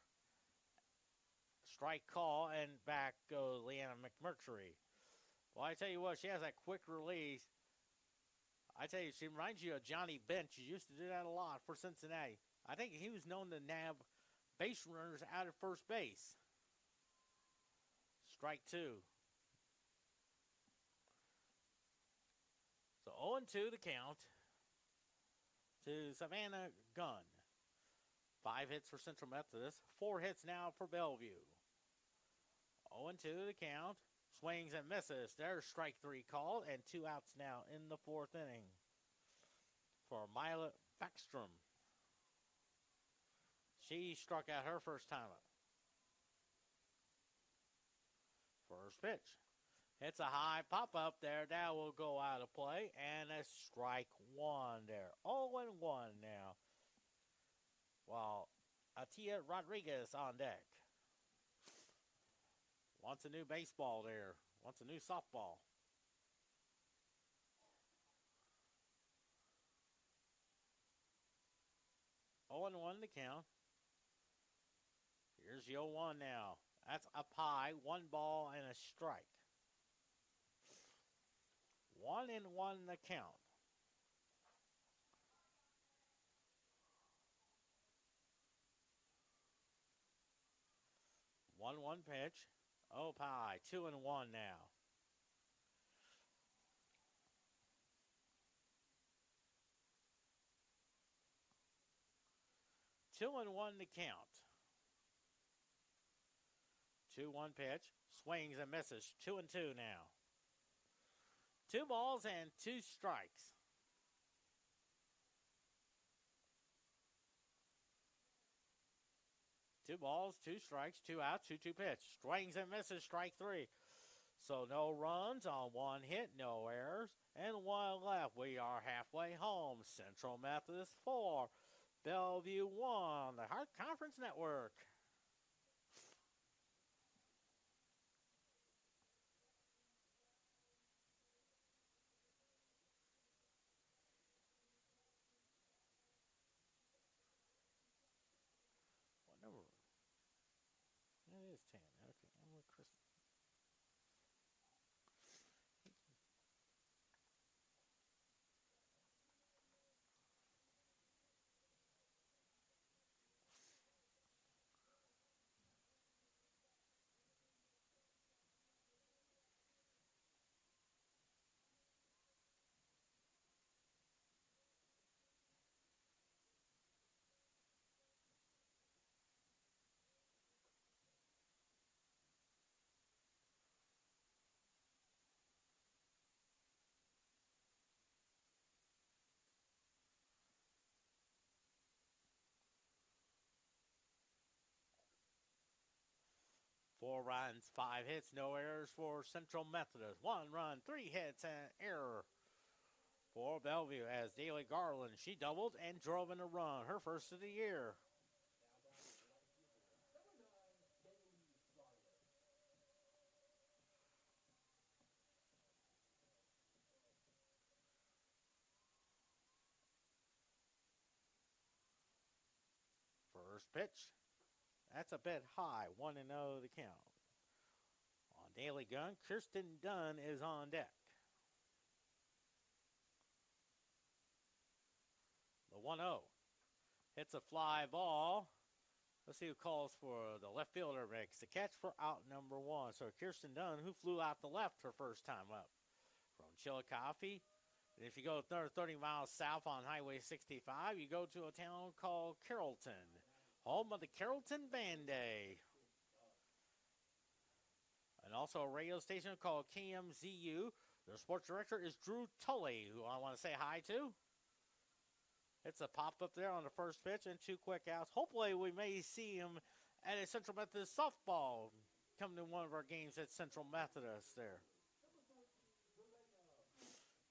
Strike call, and back goes Leanna McMurtry. Well, I tell you what, she has that quick release. I tell you, she reminds you of Johnny Bench. He used to do that a lot for Cincinnati. I think he was known to nab base runners out at first base. Strike 2. So 0-2 the count to Savannah Gunn. 5 hits for Central Methodist. 4 hits now for Bellevue. 0-2 the count. Swings and misses. There's strike 3 called, and 2 outs now in the 4th inning for Mila Backstrom. She struck out her first time up. First pitch. It's a high pop-up there. That will go out of play, and a strike 1 there. 0-1 now. While Atia Rodriguez on deck. Wants a new baseball there. Wants a new softball. Oh, 0-1 the count. Here's the 0-1 now. That's up high. 1 ball and a strike. 1-1 the count. One pitch. Oh, pie. 2-1 now. 2-1 to count. 2-1 pitch. Swings and misses. 2-2 now. 2 balls and 2 strikes. Two balls, 2 strikes, 2 outs, 2-2 pitch. Swings and misses, strike 3. So no runs on 1 hit, no errors, and 1 left. We are halfway home. Central Methodist 4, Bellevue 1, the Heart Conference Network. What number? That is 10. Okay, I'm with Chris. Four runs, 5 hits, no errors for Central Methodist. 1 run, 3 hits, and error for Bellevue as Daly Garland, she doubled and drove in a run, her first of the year. First pitch. That's a bit high. 1-0 the count. On Daly gun, Kirsten Dunn is on deck. The 1-0. Hits a fly ball. Let's see who calls for the left fielder. Makes the catch for out number 1. So Kirsten Dunn, who flew out the left her first time up from Chillicothe. And if you go 30 miles south on Highway 65, you go to a town called Carrollton, home of the Carrollton Band-Aid. And also a radio station called KMZU. Their sports director is Drew Tully, who I want to say hi to. It's a pop up there on the first pitch and 2 quick outs. Hopefully we may see him at a Central Methodist softball come to one of our games at Central Methodist there.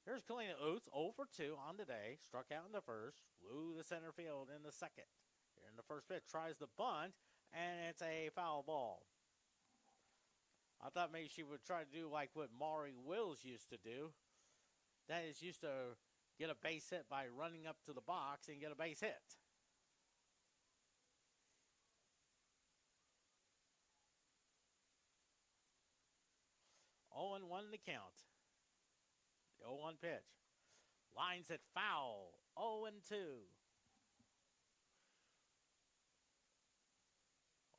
Here's Kalina Oates, 0 for 2 on the day. Struck out in the first, flew the center field in the second. Here in the first pitch, tries the bunt, and it's a foul ball. I thought maybe she would try to do like what Maury Wills used to do. That is, used to get a base hit by running up to the box and get a base hit. Oh, and 1 to count. The 0-1 pitch. Lines it foul. 0-2.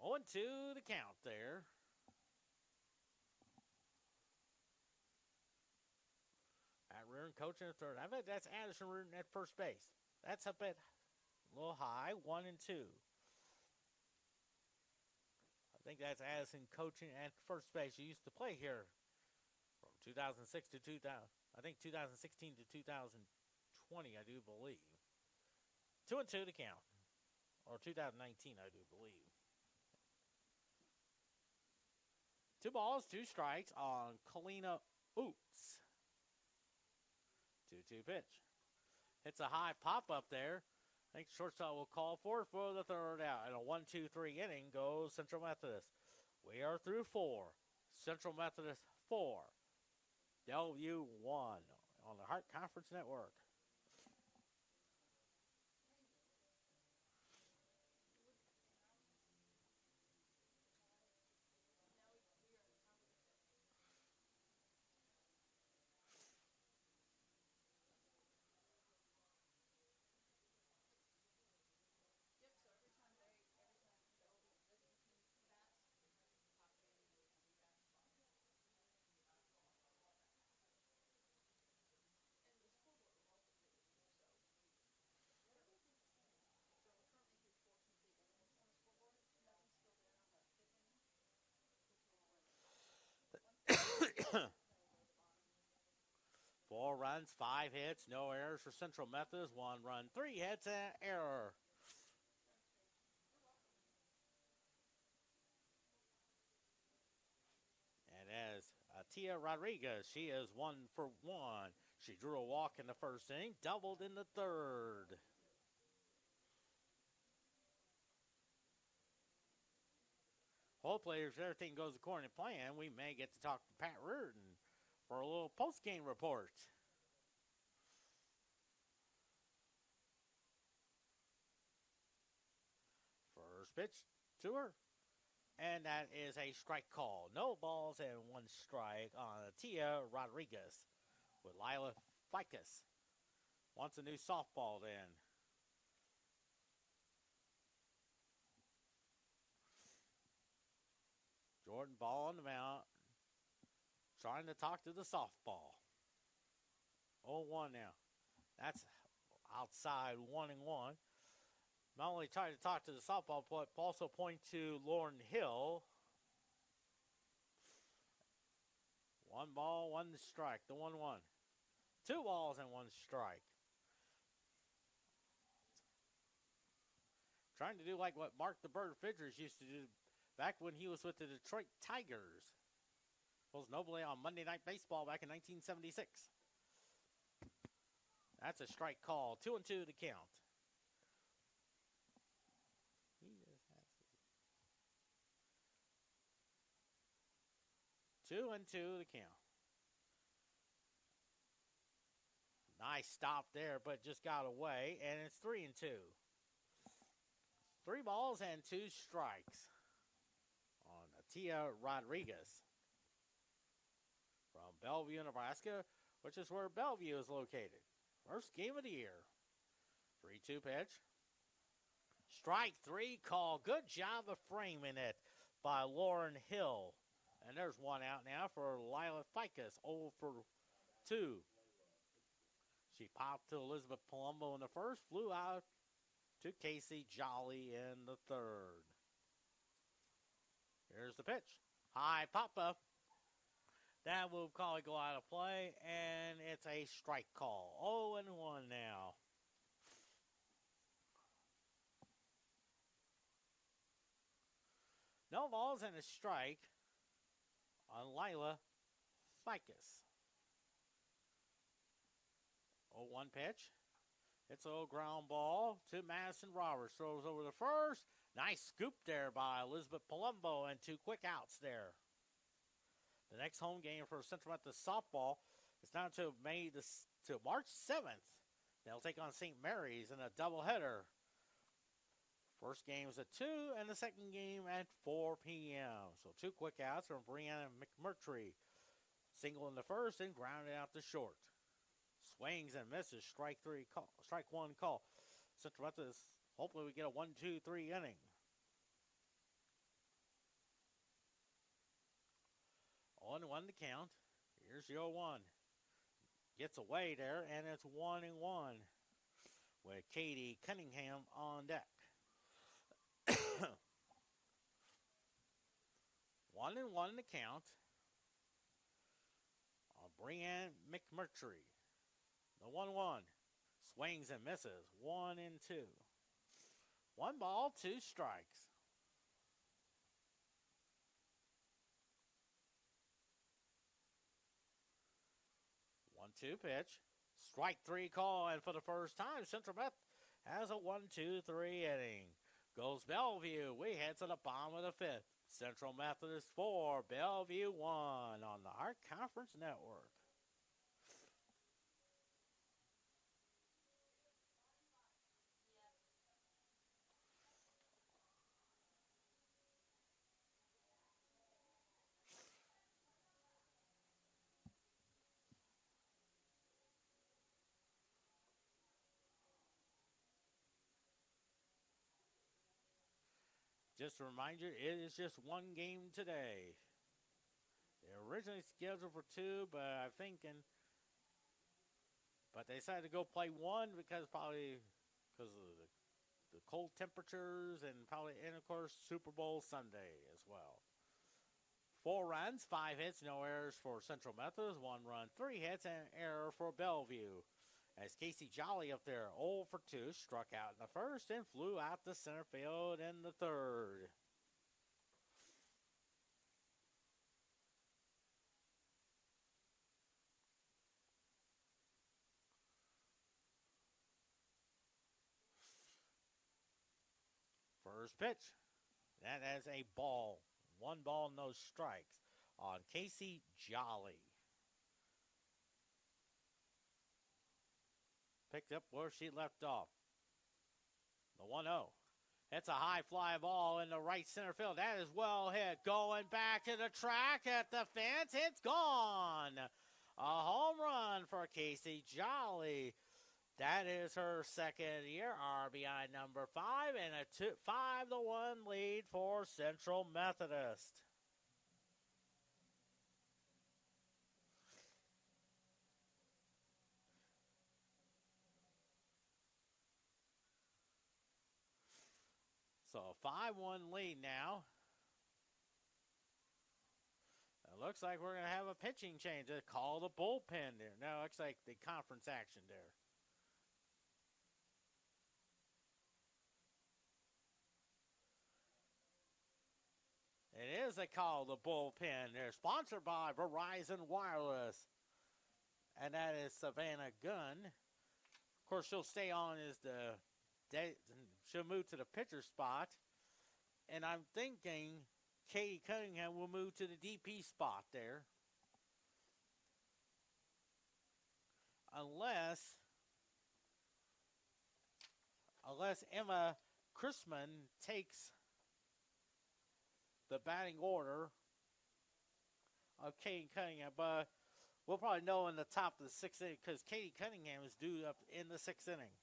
0-2 the count there. At Reardon coaching at third. I bet that's Addison Reardon at first base. That's up at a little high. 1-2. I think that's Addison coaching at first base. She used to play here from 2006 to 2000. I think 2016 to 2020, I do believe. 2-2 to count. Or 2019, I do believe. 2 balls, 2 strikes on Kalina Oates. 2-2 pitch. Hits a high pop-up there. I think shortstop will call for the third out. And a 1-2-3 inning goes Central Methodist. We are through 4. Central Methodist 4. Bellevue 1 on the Heart Conference Network. runs, 5 hits, no errors for Central Methodist. 1 run, 3 hits, and an error. And as Tia Rodriguez, she is 1 for 1. She drew a walk in the first inning, doubled in the third. Hopefully, if everything goes according to plan, we may get to talk to Pat Reardon for a little post-game report. First pitch to her. And that is a strike call. No balls and 1 strike on Tia Rodriguez with Lila Ficus. Wants a new softball then. Jordan Ball on the mound. Trying to talk to the softball. 0-1 now. That's outside 1-1. Not only trying to talk to the softball, but also point to Lauren Hill. 1 ball, 1 strike. The 1-1. 2 balls and 1 strike. Trying to do like what Mark the Bird Fidgers used to do back when he was with the Detroit Tigers. Most notably on Monday Night Baseball back in 1976. That's a strike call. 2-2 to count. 2-2 the count. Nice stop there, but just got away, and it's 3-2. 3 balls and 2 strikes on Tia Rodriguez from Bellevue, Nebraska, which is where Bellevue is located. First game of the year. 3-2 pitch. Strike 3 call. Good job of framing it by Lauren Hill. And there's 1 out now for Lila Ficus, 0 for 2. She popped to Elizabeth Palumbo in the first, flew out to Casey Jolly in the third. Here's the pitch. High pop-up. That will probably go out of play, and it's a strike call. 0-1 now. No balls and a strike on Lila Ficus. 0-1 pitch. It's a ground ball to Madison Roberts. Throws over the first. Nice scoop there by Elizabeth Palumbo and 2 quick outs there. The next home game for Central Methodist softball is down to March 7th. They'll take on St. Mary's in a doubleheader. First game is at 2, and the second game at 4 p.m. So 2 quick outs from Brianna McMurtry. Single in the first and grounded out to short. Swings and misses. Strike 1 call. Central Methodist, hopefully we get a 1-2-3 inning. On 1 to count. Here's the 0-1. Gets away there, and it's 1-1 with Katie Cunningham on deck. 1-1 to count on Brianne McMurtry. The 1-1. Swings and misses. 1-2. 1 ball, 2 strikes. 1-2 pitch. Strike 3 call, and for the first time, Central Meth has a 1-2-3 inning. Goes Bellevue. We head to the bottom of the 5th. Central Methodist 4, Bellevue 1 on the Heart Conference Network. Just a reminder, it is just 1 game today. They were originally scheduled for 2, but they decided to go play 1 because of the cold temperatures and of course Super Bowl Sunday as well. 4 runs, 5 hits, no errors for Central Methodist. 1 run, 3 hits, and an error for Bellevue. As Casey Jolly up there, 0 for 2, struck out in the first and flew out to center field in the third. First pitch. That is a ball. 1 ball, no strikes on Casey Jolly. Picked up where she left off. The 1-0. It's a high fly ball in the right center field. That is well hit. Going back to the track at the fence. It's gone. A home run for Casey Jolly. That is her second year, RBI number 5, and a 5-1 lead for Central Methodist. So a 5-1 lead now. It looks like we're going to have a pitching change. They call the bullpen there. No, it looks like the conference action there. It is a call the bullpen. They're sponsored by Verizon Wireless. And that is Savannah Gunn. Of course, she'll stay on as she'll move to the pitcher spot. And I'm thinking Katie Cunningham will move to the DP spot there. Unless Emma Chrisman takes the batting order of Katie Cunningham, but we'll probably know in the top of the 6th inning because Katie Cunningham is due up in the 6th inning.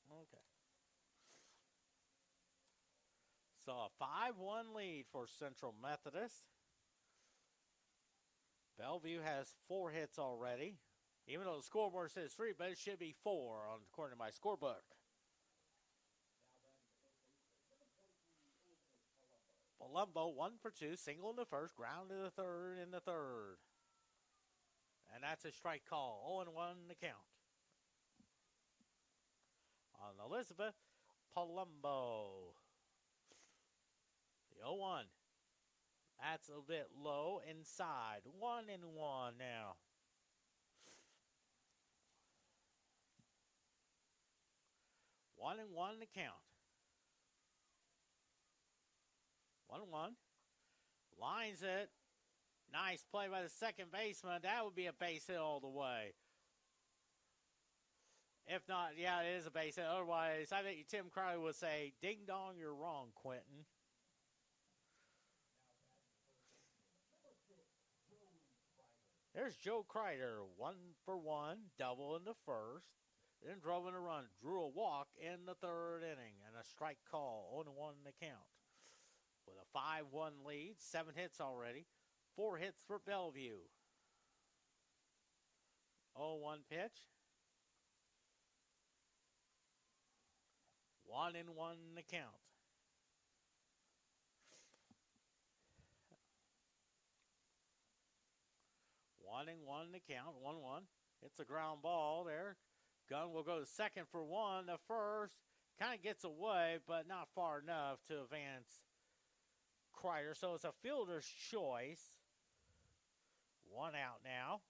Okay. So a 5-1 lead for Central Methodist. Bellevue has 4 hits already, even though the scoreboard says 3, but it should be 4 according to my scorebook. Palumbo 1 for 2, single in the first, ground to the third in the third. And that's a strike call, 0-1 the count. On Elizabeth Palumbo. The 0-1. That's a bit low inside. 1-1 now. One and one to count. 1-1. Lines it. Nice play by the second baseman. That would be a base hit all the way. If not, yeah, it is a base hit. Otherwise, I think Tim Crowley would say, ding dong, you're wrong, Quentin. There's Joe Kreider, 1-for-1, double in the first. Then drove in a run, drew a walk in the third inning, and a strike call, 0-1 the count. With a 5-1 lead, 7 hits already, 4 hits for Bellevue. 0-1 pitch. 1-1 the count. 1-1 the count. 1-1. It's a ground ball there. Gunn will go to second for 1. The first kind of gets away, but not far enough to advance Kreider. So it's a fielder's choice. 1 out now.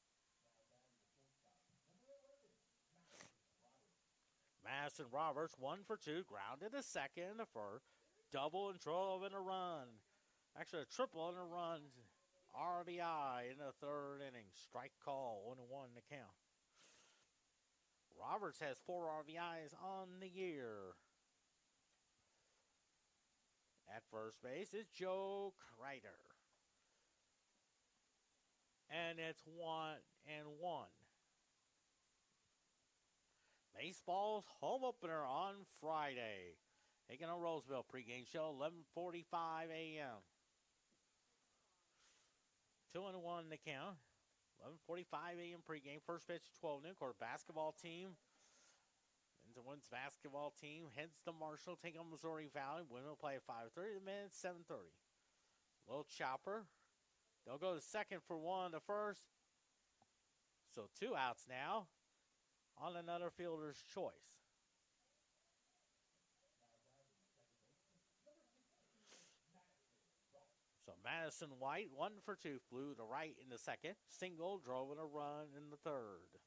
Madison Roberts, 1 for 2, grounded to second in the first. Double and drove in a run. Actually, a triple and a run. RBI in the third inning. Strike call, 1-1 to count. Roberts has 4 RBIs on the year. At first base is Joe Kreider. And it's 1-1. Baseball's home opener on Friday. Taking on Roseville pregame show, 11:45 a.m. 2-1 the count. 11:45 a.m. pregame. First pitch, 12 noon. Court basketball team. The women's basketball team heads to Marshall, taking on Missouri Valley. Women will play at 5:30. The minutes 7:30. Little chopper. They'll go to second for one to first. So 2 outs now on another fielder's choice. So Madison White, 1 for 2, flew to right in the second. Single, drove in a run in the third.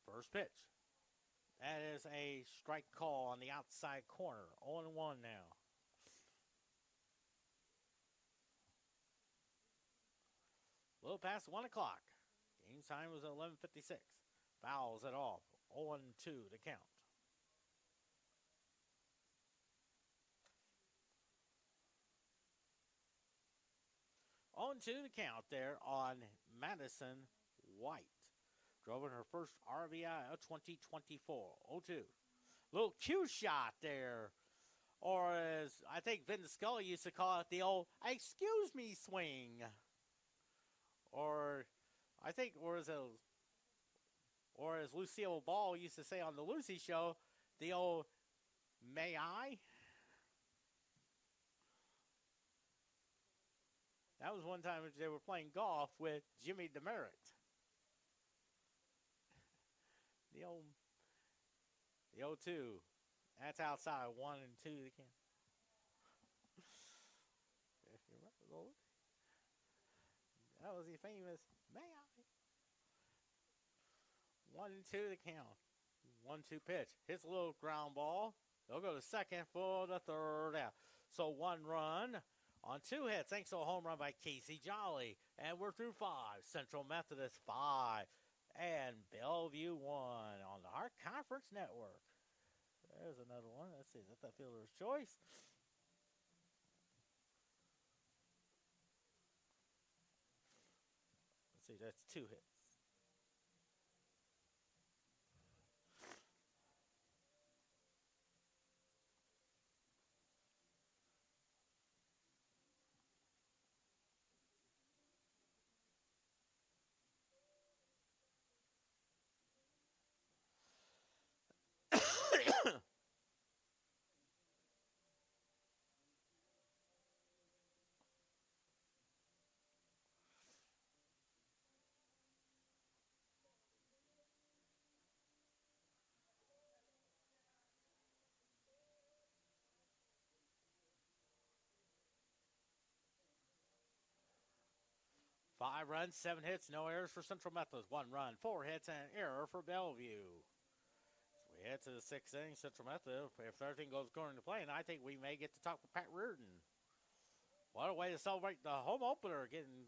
First pitch. That is a strike call on the outside corner. 0-1 now. A little past 1 o'clock. Game time was 11:56. Fouls it off. 0-2 to count. 0-2 to count there on Madison White. Drove in her first RBI of 2024. 0-2. Little cue shot there. Or as I think Vince Scully used to call it, the old excuse me swing. Or I think, or as Lucille Ball used to say on the Lucy Show, the old may I? That was one time they were playing golf with Jimmy Demerit. The 0-2. That's outside. 1-2 to count. That was the famous may I? 1-2 to count. 1-2 pitch. Hits a little ground ball. They'll go to second for the third out. So 1 run on 2 hits. Thanks to a home run by Casey Jolly. And we're through 5. Central Methodist 5. And Bellevue 1 on the Heart Conference Network. There's another one. Let's see. That's that fielder's choice. Let's see. That's 2 hits. Five runs, 7 hits, no errors for Central Methodist. 1 run, 4 hits, and an error for Bellevue. So we head to the 6th inning. Central Methodist, if everything goes according to plan, I think we may get to talk with Pat Reardon. What a way to celebrate the home opener, getting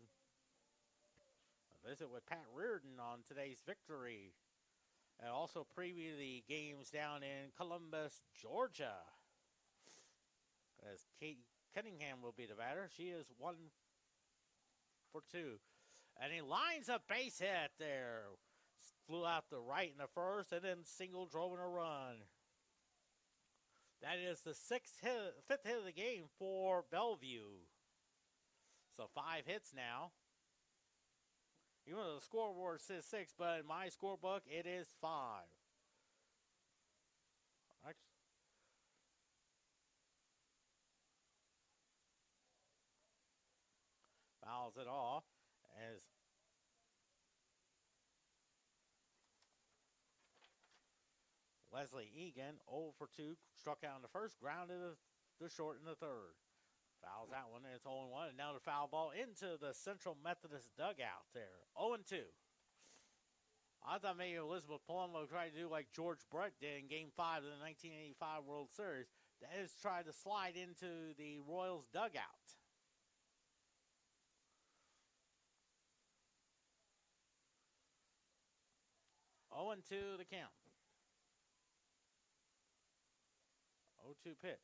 a visit with Pat Reardon on today's victory. And also preview the games down in Columbus, Georgia. As Kate Cunningham will be the batter. She is 1 for 2. And he lines a base hit there. Flew out the right in the first and then single drove in a run. That is the 5th hit of the game for Bellevue. So 5 hits now. Even though the scoreboard says 6, but in my scorebook it is 5. Fouls it off as Leslie Egan, 0 for 2, struck out in the first, grounded the short in the third. Fouls that one, and it's 0-1, and now the foul ball into the Central Methodist dugout there. 0-2. I thought maybe Elizabeth Palumbo would try to do like George Brett did in Game 5 of the 1985 World Series. That is try to slide into the Royals dugout. Oh, 0-2 the count. 0-2 pitch.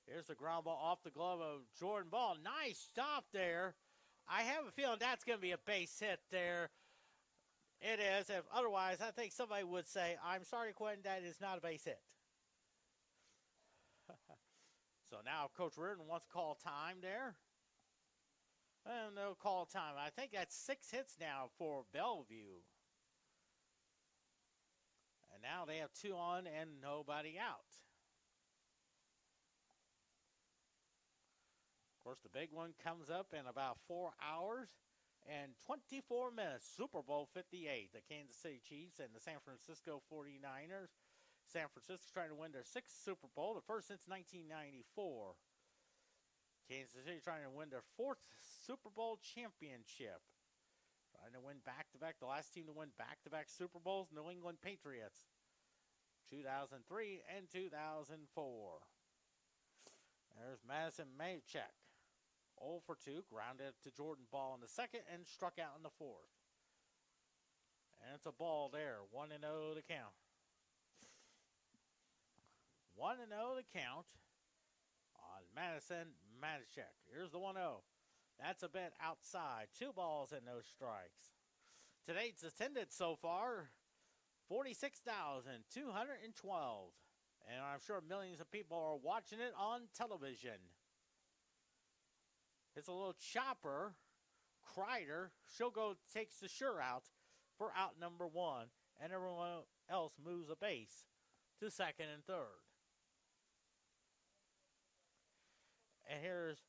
Here's the ground ball off the glove of Jordan Ball. Nice stop there. I have a feeling that's going to be a base hit there. It is. If otherwise, I think somebody would say, "I'm sorry, Quentin, that is not a base hit." So now Coach Reardon wants to call time there. And they'll call time. I think that's 6 hits now for Bellevue. And now they have 2 on and nobody out. Of course, the big one comes up in about 4 hours and 24 minutes. Super Bowl 58. The Kansas City Chiefs and the San Francisco 49ers. San Francisco's trying to win their 6th Super Bowl, the first since 1994. Kansas City trying to win their 4th Super Bowl championship. Trying to win back-to-back. The last team to win back-to-back Super Bowls, New England Patriots. 2003 and 2004. There's Madison Maychek. 0 for 2. Grounded to Jordan Ball in the 2nd and struck out in the 4th. And it's a ball there. 1-0 to count. 1-0 to count on Madison Maychek. Here's the 1-0. That's a bit outside. 2 balls and no strikes. Today's attendance so far, 46,212. And I'm sure millions of people are watching it on television. It's a little chopper. Kreider, she'll go, takes the sure out for out number 1. And everyone else moves a base to 2nd and 3rd. And here's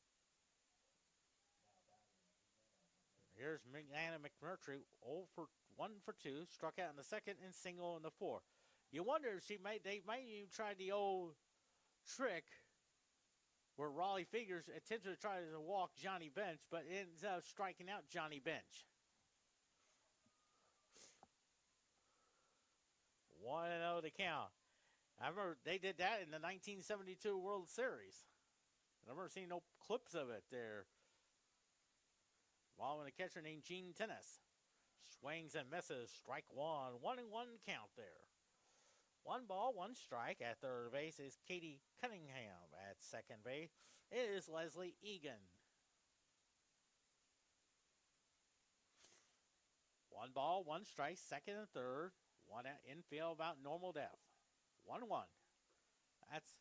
Anna McMurtry, 1 for 2, struck out in the 2nd and single in the 4th. You wonder if they might even try the old trick where Raleigh Figures attempted to try to walk Johnny Bench, but ends up striking out Johnny Bench. 1-0 to count. I remember they did that in the 1972 World Series. I've never seen no clips of it there. Following a catcher named Gene Tennis. Swings and misses. Strike 1. 1-1 count there. 1 ball, 1 strike. At third base is Katie Cunningham. At second base is Leslie Egan. 1 ball, 1 strike. 2nd and 3rd. 1 at infield about normal depth. 1-1. That's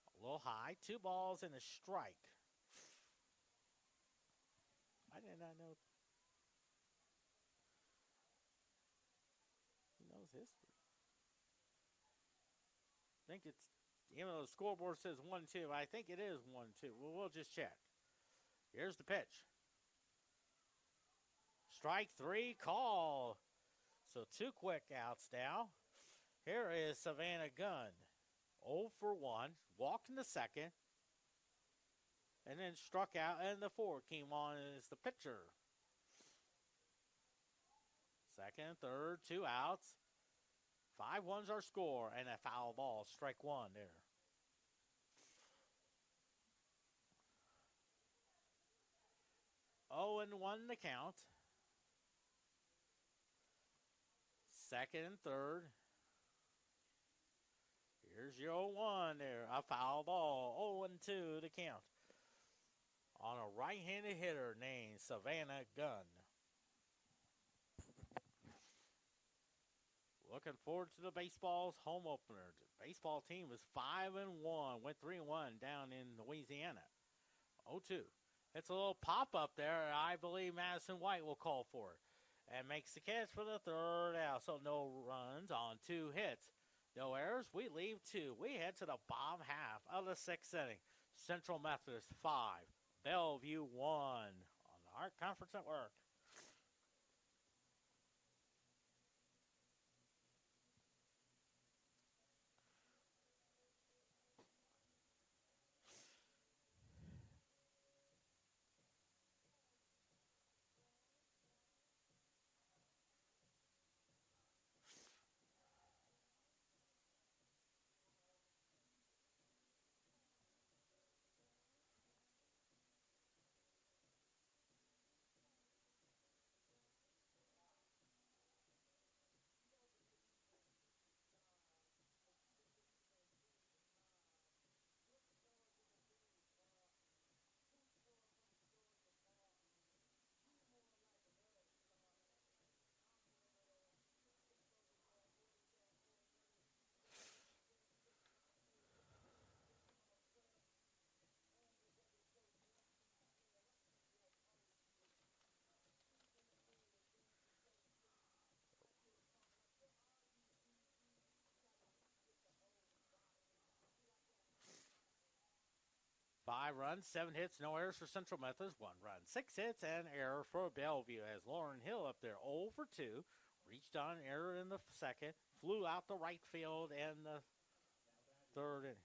a little high. 2 balls and a strike. I did not know. He knows history. I think it's, even though the scoreboard says 1-2, I think it is 1-2. Well, we'll just check. Here's the pitch. Strike 3, call. So 2 quick outs now. Here is Savannah Gunn. 0 for 1. Walked in the 2nd. And then struck out in the 4th. Came on as the pitcher. 2nd and 3rd. 2 outs. 5-1's our score. And a foul ball. Strike 1 there. Oh, and 1 the count. 2nd and 3rd. Here's your 0-1 there. A foul ball. 0-2 to count. On a right-handed hitter named Savannah Gunn. Looking forward to the baseball's home opener. The baseball team is 5-1. Went 3-1 down in Louisiana. 0-2. It's a little pop-up there. I believe Madison White will call for it. And makes the catch for the 3rd out. So no runs on 2 hits. No errors. We leave 2. We head to the bottom half of the 6th inning. Central Methodist 5. Bellevue 1 on the Art Conference Network. 5 runs, 7 hits, no errors for Central Methodist. 1 run, 6 hits, and error for Bellevue as Lauren Hill up there 0 for 2. Reached on error in the second, flew out the right field in the third inning.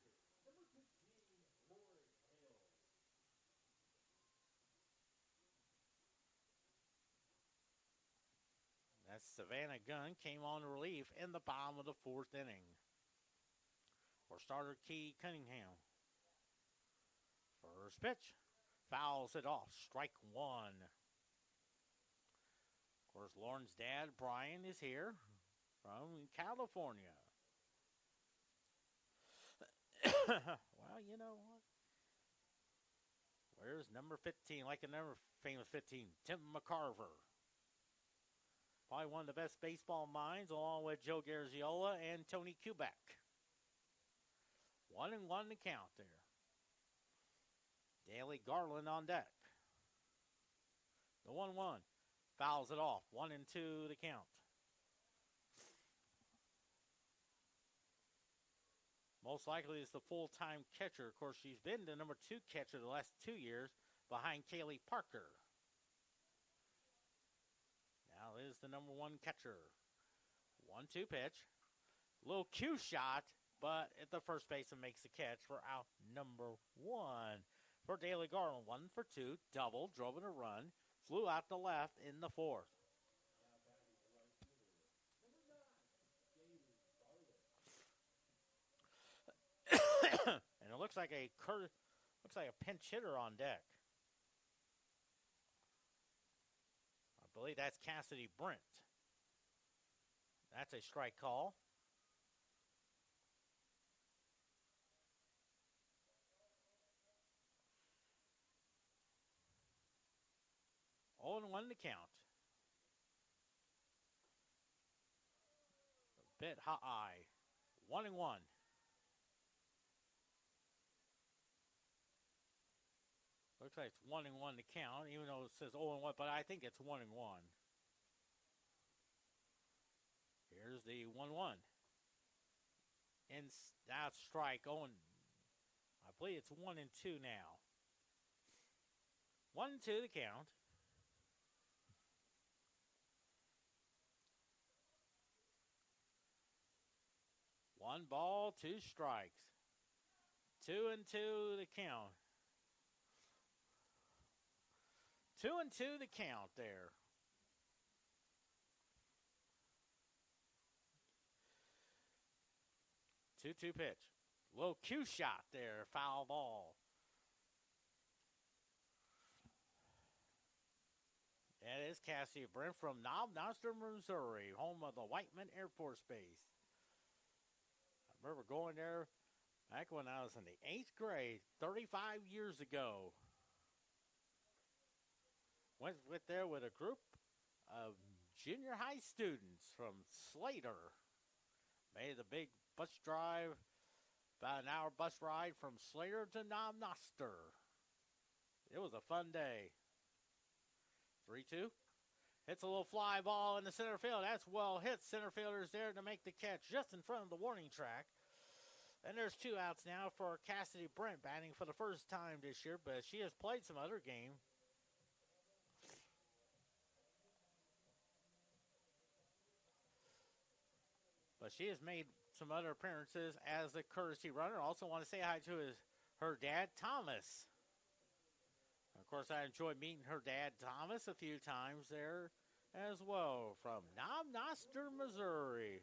That's Savannah Gunn came on relief in the bottom of the 4th inning for starter Key Cunningham. First pitch, fouls it off, strike 1. Of course, Lauren's dad, Brian, is here from California. Well, you know what? Where's number 15? Like a number famous 15, Tim McCarver. Probably one of the best baseball minds, along with Joe Garziola and Tony Kubek. 1-1 to count there. Daly Garland on deck. The 1-1. Fouls it off. 1-2 to count. Most likely is the full-time catcher. Of course, she's been the number 2 catcher the last 2 years behind Kaylee Parker. Now is the number 1 catcher. 1-2 pitch. Little cue shot, but at the first baseman makes the catch for out number 1. For Daly Garland, 1 for 2, double, drove in a run, flew out to left in the 4th. And it looks like a pinch hitter on deck. I believe that's Cassidy Brent. That's a strike call. Oh, 1 to count. A bit high. 1-1. Looks like it's 1-1 to count, even though it says 0-1, but I think it's 1-1. Here's the 1-1. And that's strike. I believe it's 1-2 now. 1-2 to count. One ball, 2 strikes. 2-2 to count. 2-2 to count there. Two pitch. Little cue shot there. Foul ball. That is Cassie Brent from Noster, Missouri, home of the Whiteman Air Force Base. I remember going there back when I was in the 8th grade, 35 years ago. Went there with a group of junior high students from Slater. Made the big bus drive, about an hour bus ride from Slater to Noster. It was a fun day. 3-2. Hits a little fly ball in the center field. That's well hit. Center fielder's there to make the catch just in front of the warning track. And there's 2 outs now for Cassidy Brent, batting for the first time this year, but she has played some other game. But she has made some other appearances as a courtesy runner. Also want to say hi to her dad, Thomas. Of course, I enjoyed meeting her dad, Thomas, a few times there as well from Noster, Missouri.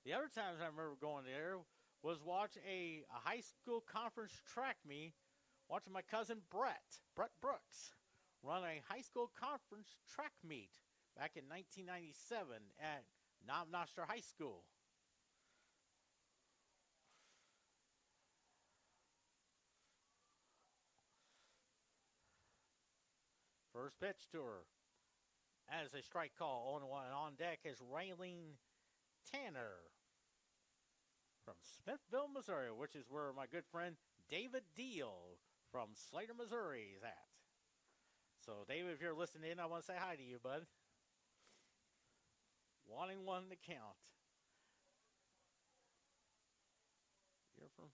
The other times I remember going there was watch a high school conference track meet, watching my cousin Brett Brooks, run a high school conference track meet back in 1997 at Noster High School. First pitch to her as a strike call. 0-1 on deck is Raylene Tanner from Smithville, Missouri, which is where my good friend David Deal from Slater, Missouri is at. So, David, if you're listening in, I want to say hi to you, bud. 1-1 to count. You're from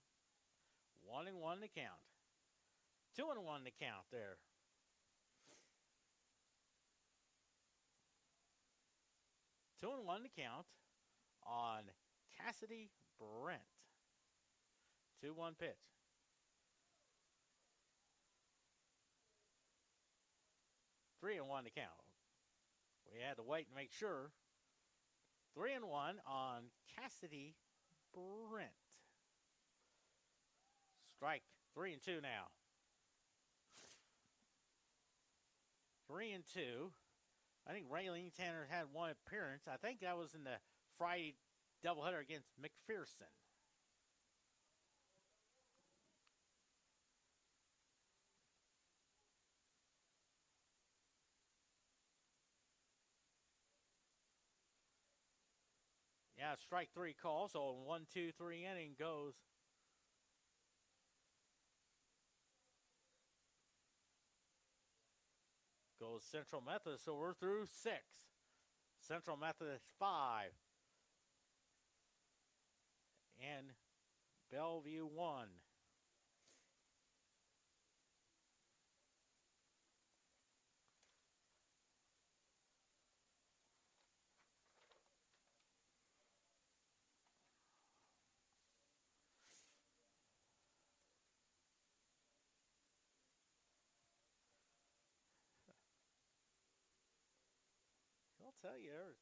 1-1 to count. 2-1 to count there. 2-1 to count on Cassidy Brent. 2-1 pitch. Three and one to count. We had to wait and make sure. 3-1 on Cassidy Brent. Strike 3-2 now. 3-2. I think Raylene Tanner had one appearance. I think that was in the Friday doubleheader against McPherson. Yeah, strike three call, so 1, 2, 3 inning goes. Goes Central Methodist, so we're through 6. Central Methodist 5. And Bellevue 1. I'll tell you,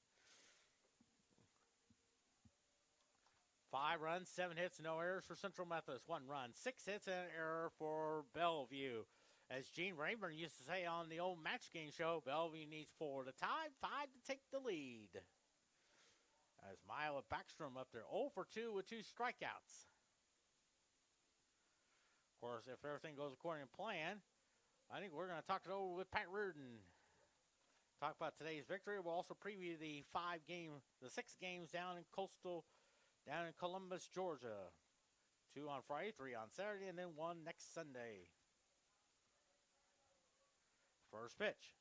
5 runs, 7 hits, no errors for Central Methodist. 1 run, 6 hits, and an error for Bellevue. As Gene Rayburn used to say on the old Match Game show, Bellevue needs 4 to tie, 5 to take the lead. As Mila Backstrom up there, 0 for 2 with 2 strikeouts. Of course, if everything goes according to plan, I think we're going to talk it over with Pat Reardon. Talk about today's victory. We'll also preview the 6 games down in Columbus, Georgia. 2 on Friday, 3 on Saturday, and then 1 next Sunday. First pitch.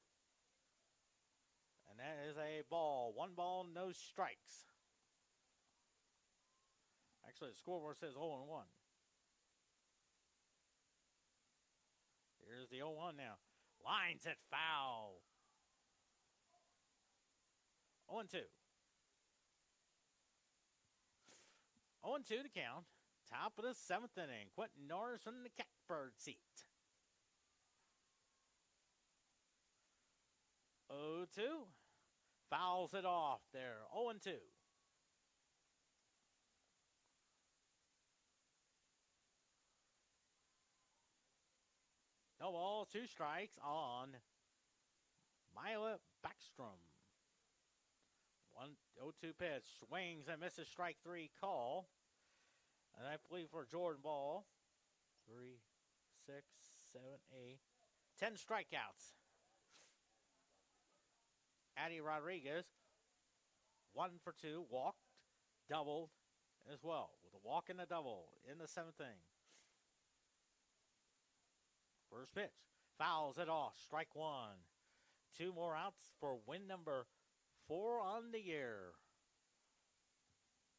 And that is a ball. 1 ball, no strikes. Actually, the scoreboard says 0-1. Here's the 0-1 now. Lines it foul. 0-2. 0-2 to count. Top of the 7th inning. Quentin Norris from the catbird seat. 0-2. Fouls it off there. 0-2. No balls, 2 strikes on Mila Backstrom. 1-0-2 pitch. Swings and misses, strike 3 call. And I believe for Jordan Ball, 3, 6, 7, 8, 10 strikeouts. Addie Rodriguez, 1 for 2, walked, doubled as well, with a walk and a double in the 7th inning. First pitch, fouls it off, strike 1. 2 more outs for win number 4 on the year.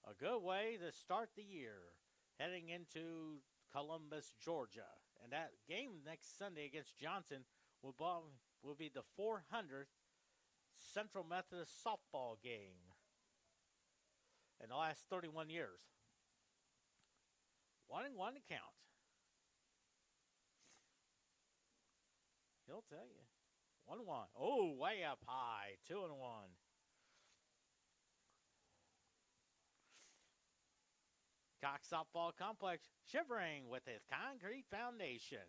A good way to start the year, heading into Columbus, Georgia. And that game next Sunday against Johnson will be the 400th Central Methodist softball game in the last 31 years. 1-1 to count. He'll tell you. 1-1. Oh, way up high. 2-1. Cox Softball Complex shivering with its concrete foundations.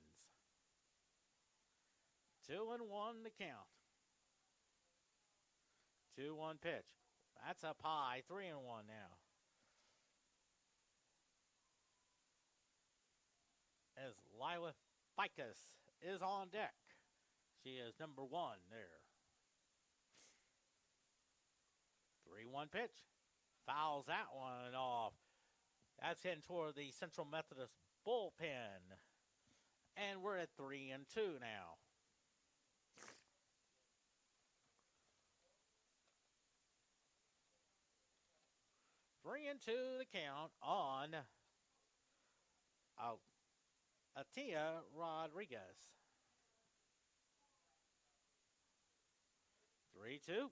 2-1 to count. 2-1 pitch. That's up high. 3-1 now. As Lila Ficus is on deck. She is number 1 there. 3-1 pitch. Fouls that one off. That's heading toward the Central Methodist bullpen. And we're at 3-2 now. Three and 2 the count on Atia Rodriguez. 3-2.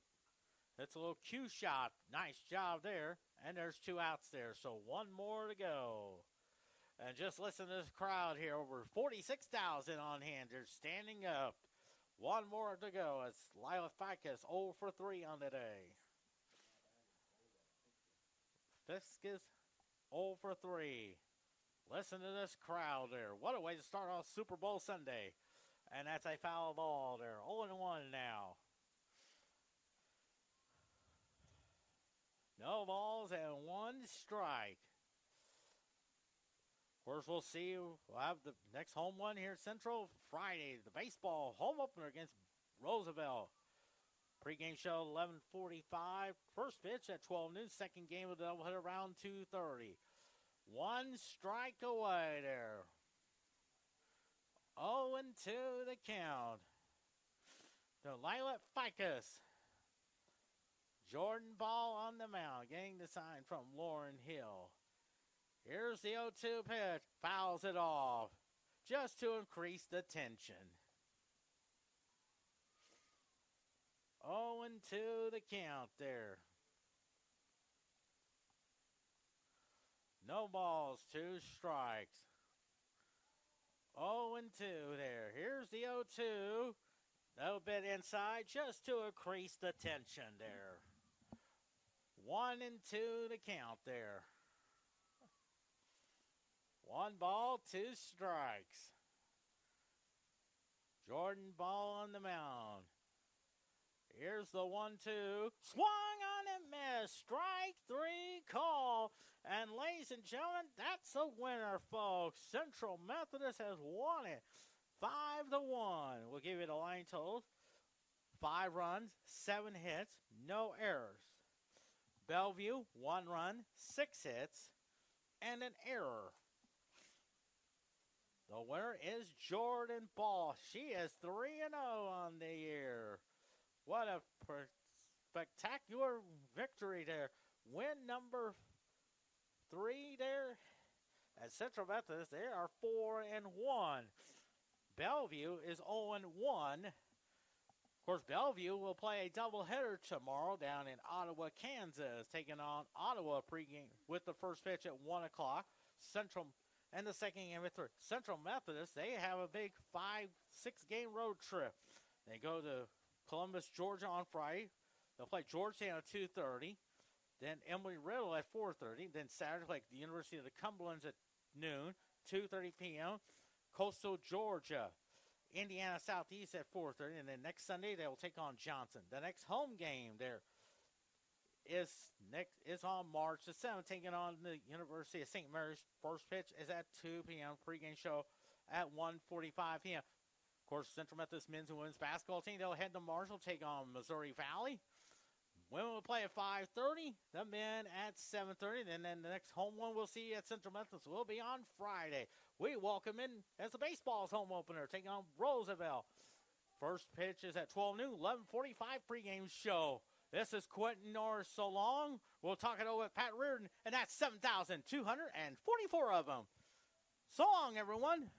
That's a little cue shot. Nice job there. And there's 2 outs there, so 1 more to go. And just listen to this crowd here. Over 46,000 on hand. They're standing up. 1 more to go. It's Lila Ficus 0 for 3 on the day. Fiscus 0 for 3. Listen to this crowd there. What a way to start off Super Bowl Sunday. And that's a foul ball there. 0-1 now. No balls and 1 strike. Of course, we'll see. We'll have the next home one here at Central Friday. The baseball home opener against Roosevelt. Pre-game show 11:45. First pitch at 12 noon. Second game of the doubleheader around 2:30. 1 strike away there. 0-2 the count. The Lilac Ficus. Jordan Ball on the mound. Getting the sign from Lauren Hill. Here's the 0-2 pitch. Fouls it off. Just to increase the tension. 0-2 the count there. No balls, 2 strikes. 0-2 there. Here's the 0-2. A little bit inside just to increase the tension there. 1-2 the count there. 1 ball, 2 strikes. Jordan Ball on the mound. Here's the 1-2. Swung on and missed. Strike 3 call. And ladies and gentlemen, that's a winner, folks. Central Methodist has won it 5-1. We'll give you the line totals. 5 runs, 7 hits, no errors. Bellevue, 1 run, 6 hits, and an error. The winner is Jordan Ball. She is 3-0 on the year. What a spectacular victory there. Win number 3 there at Central Methodist. They are 4-1. Bellevue is 0-1. Of course, Bellevue will play a doubleheader tomorrow down in Ottawa, Kansas, taking on Ottawa pregame with the first pitch at 1 o'clock. Central and the second game at 3. Central Methodist, they have a big 5-6 game road trip. They go to Columbus, Georgia on Friday. They'll play Georgetown at 2:30. Then Embry-Riddle at 4:30. Then Saturday, play the University of the Cumberlands at noon, 2:30 p.m. Coastal Georgia, Indiana Southeast at 4:30. And then next Sunday, they will take on Johnson. The next home game there is on March the 7th, taking on the University of St. Mary's. First pitch is at 2 p.m. Pre-game show at 1:45 p.m. Of course, Central Methodist men's and women's basketball team, they'll head to Marshall, take on Missouri Valley. Women will play at 5:30. The men at 7:30. And then the next home one we'll see at Central Methodist will be on Friday. We welcome in as the baseball's home opener, taking on Roosevelt. First pitch is at 12 noon, 11:45 pregame show. This is Quentin Norris. So long. We'll talk it over with Pat Reardon, and that's 7,244 of them. So long, everyone.